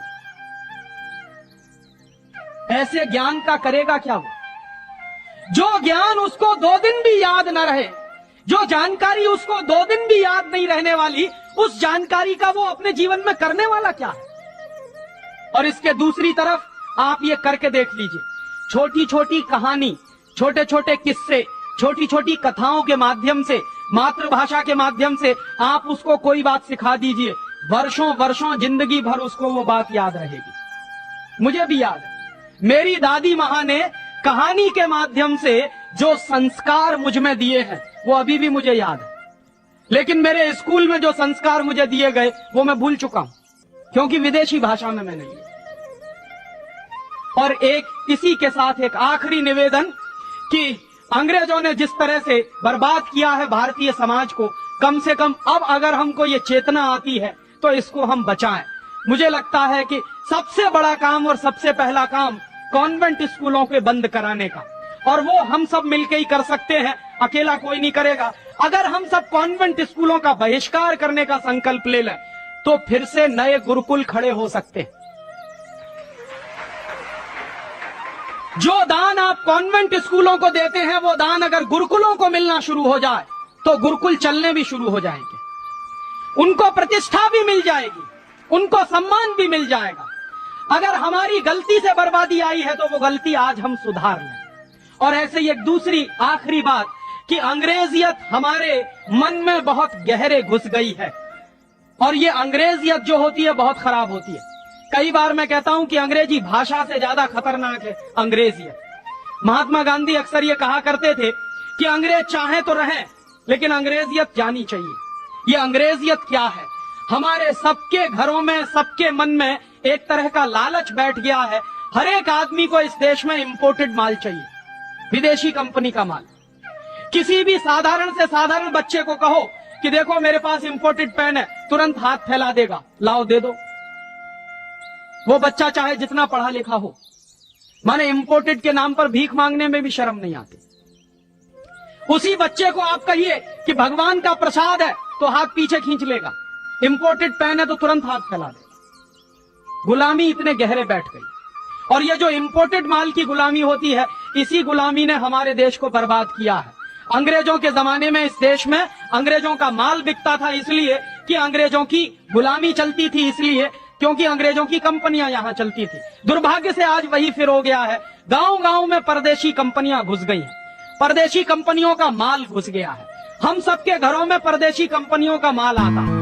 ऐसे ज्ञान का करेगा क्या वो? जो ज्ञान उसको 2 दिन भी याद न रहे, जो जानकारी उसको 2 दिन भी याद नहीं रहने वाली, उस जानकारी का वो अपने जीवन में करने वाला क्या है? और इसके दूसरी तरफ आप ये करके देख लीजिए, छोटी छोटी कहानी, छोटे छोटे किस्से, छोटी छोटी कथाओं के माध्यम से, मातृभाषा के माध्यम से आप उसको कोई बात सिखा दीजिए, वर्षों वर्षों जिंदगी भर उसको वो बात याद रहेगी। मुझे भी याद है, मेरी दादी माँ ने कहानी के माध्यम से जो संस्कार मुझ में दिए हैं वो अभी भी मुझे याद है। लेकिन मेरे स्कूल में जो संस्कार मुझे दिए गए वो मैं भूल चुका हूं, क्योंकि विदेशी भाषा में मैंने लिए। और एक इसी के साथ एक आखिरी निवेदन कि अंग्रेजों ने जिस तरह से बर्बाद किया है भारतीय समाज को, कम से कम अब अगर हमको ये चेतना आती है तो इसको हम बचाएं। मुझे लगता है कि सबसे बड़ा काम और सबसे पहला काम कॉन्वेंट स्कूलों के बंद कराने का, और वो हम सब मिलकर ही कर सकते हैं, अकेला कोई नहीं करेगा। अगर हम सब कॉन्वेंट स्कूलों का बहिष्कार करने का संकल्प ले लें तो फिर से नए गुरुकुल खड़े हो सकते हैं। जो दान आप कॉन्वेंट स्कूलों को देते हैं वो दान अगर गुरुकुलों को मिलना शुरू हो जाए तो गुरुकुल चलने भी शुरू हो जाएंगे, उनको प्रतिष्ठा भी मिल जाएगी, उनको सम्मान भी मिल जाएगा। अगर हमारी गलती से बर्बादी आई है तो वो गलती आज हम सुधार लें। और ऐसे ही एक दूसरी आखिरी बात कि अंग्रेजियत हमारे मन में बहुत गहरे घुस गई है, और ये अंग्रेजियत जो होती है बहुत खराब होती है। कई बार मैं कहता हूं कि अंग्रेजी भाषा से ज्यादा खतरनाक है अंग्रेजियत। महात्मा गांधी अक्सर ये कहा करते थे कि अंग्रेज चाहे तो रहें लेकिन अंग्रेजियत जानी चाहिए। ये अंग्रेजियत क्या है? हमारे सबके घरों में, सबके मन में एक तरह का लालच बैठ गया है। हर एक आदमी को इस देश में इंपोर्टेड माल चाहिए, विदेशी कंपनी का माल। किसी भी साधारण से साधारण बच्चे को कहो कि देखो मेरे पास इंपोर्टेड पेन है, तुरंत हाथ फैला देगा, लाओ दे दो। वो बच्चा चाहे जितना पढ़ा लिखा हो, माने इंपोर्टेड के नाम पर भीख मांगने में भी शर्म नहीं आती। उसी बच्चे को आप कहिए कि भगवान का प्रसाद है तो हाथ पीछे खींच लेगा, इंपोर्टेड पेन है तो तुरंत हाथ फैला देगा। गुलामी इतने गहरे बैठ गई, और ये जो इंपोर्टेड माल की गुलामी होती है, इसी गुलामी ने हमारे देश को बर्बाद किया है। अंग्रेजों के जमाने में इस देश में अंग्रेजों का माल बिकता था इसलिए कि अंग्रेजों की गुलामी चलती थी, इसलिए क्योंकि अंग्रेजों की कंपनियां यहां चलती थी। दुर्भाग्य से आज वही फिर हो गया है, गांव गांव में परदेशी कंपनियां घुस गई हैं, परदेशी कंपनियों का माल घुस गया है। हम सबके घरों में परदेशी कंपनियों का माल आता है।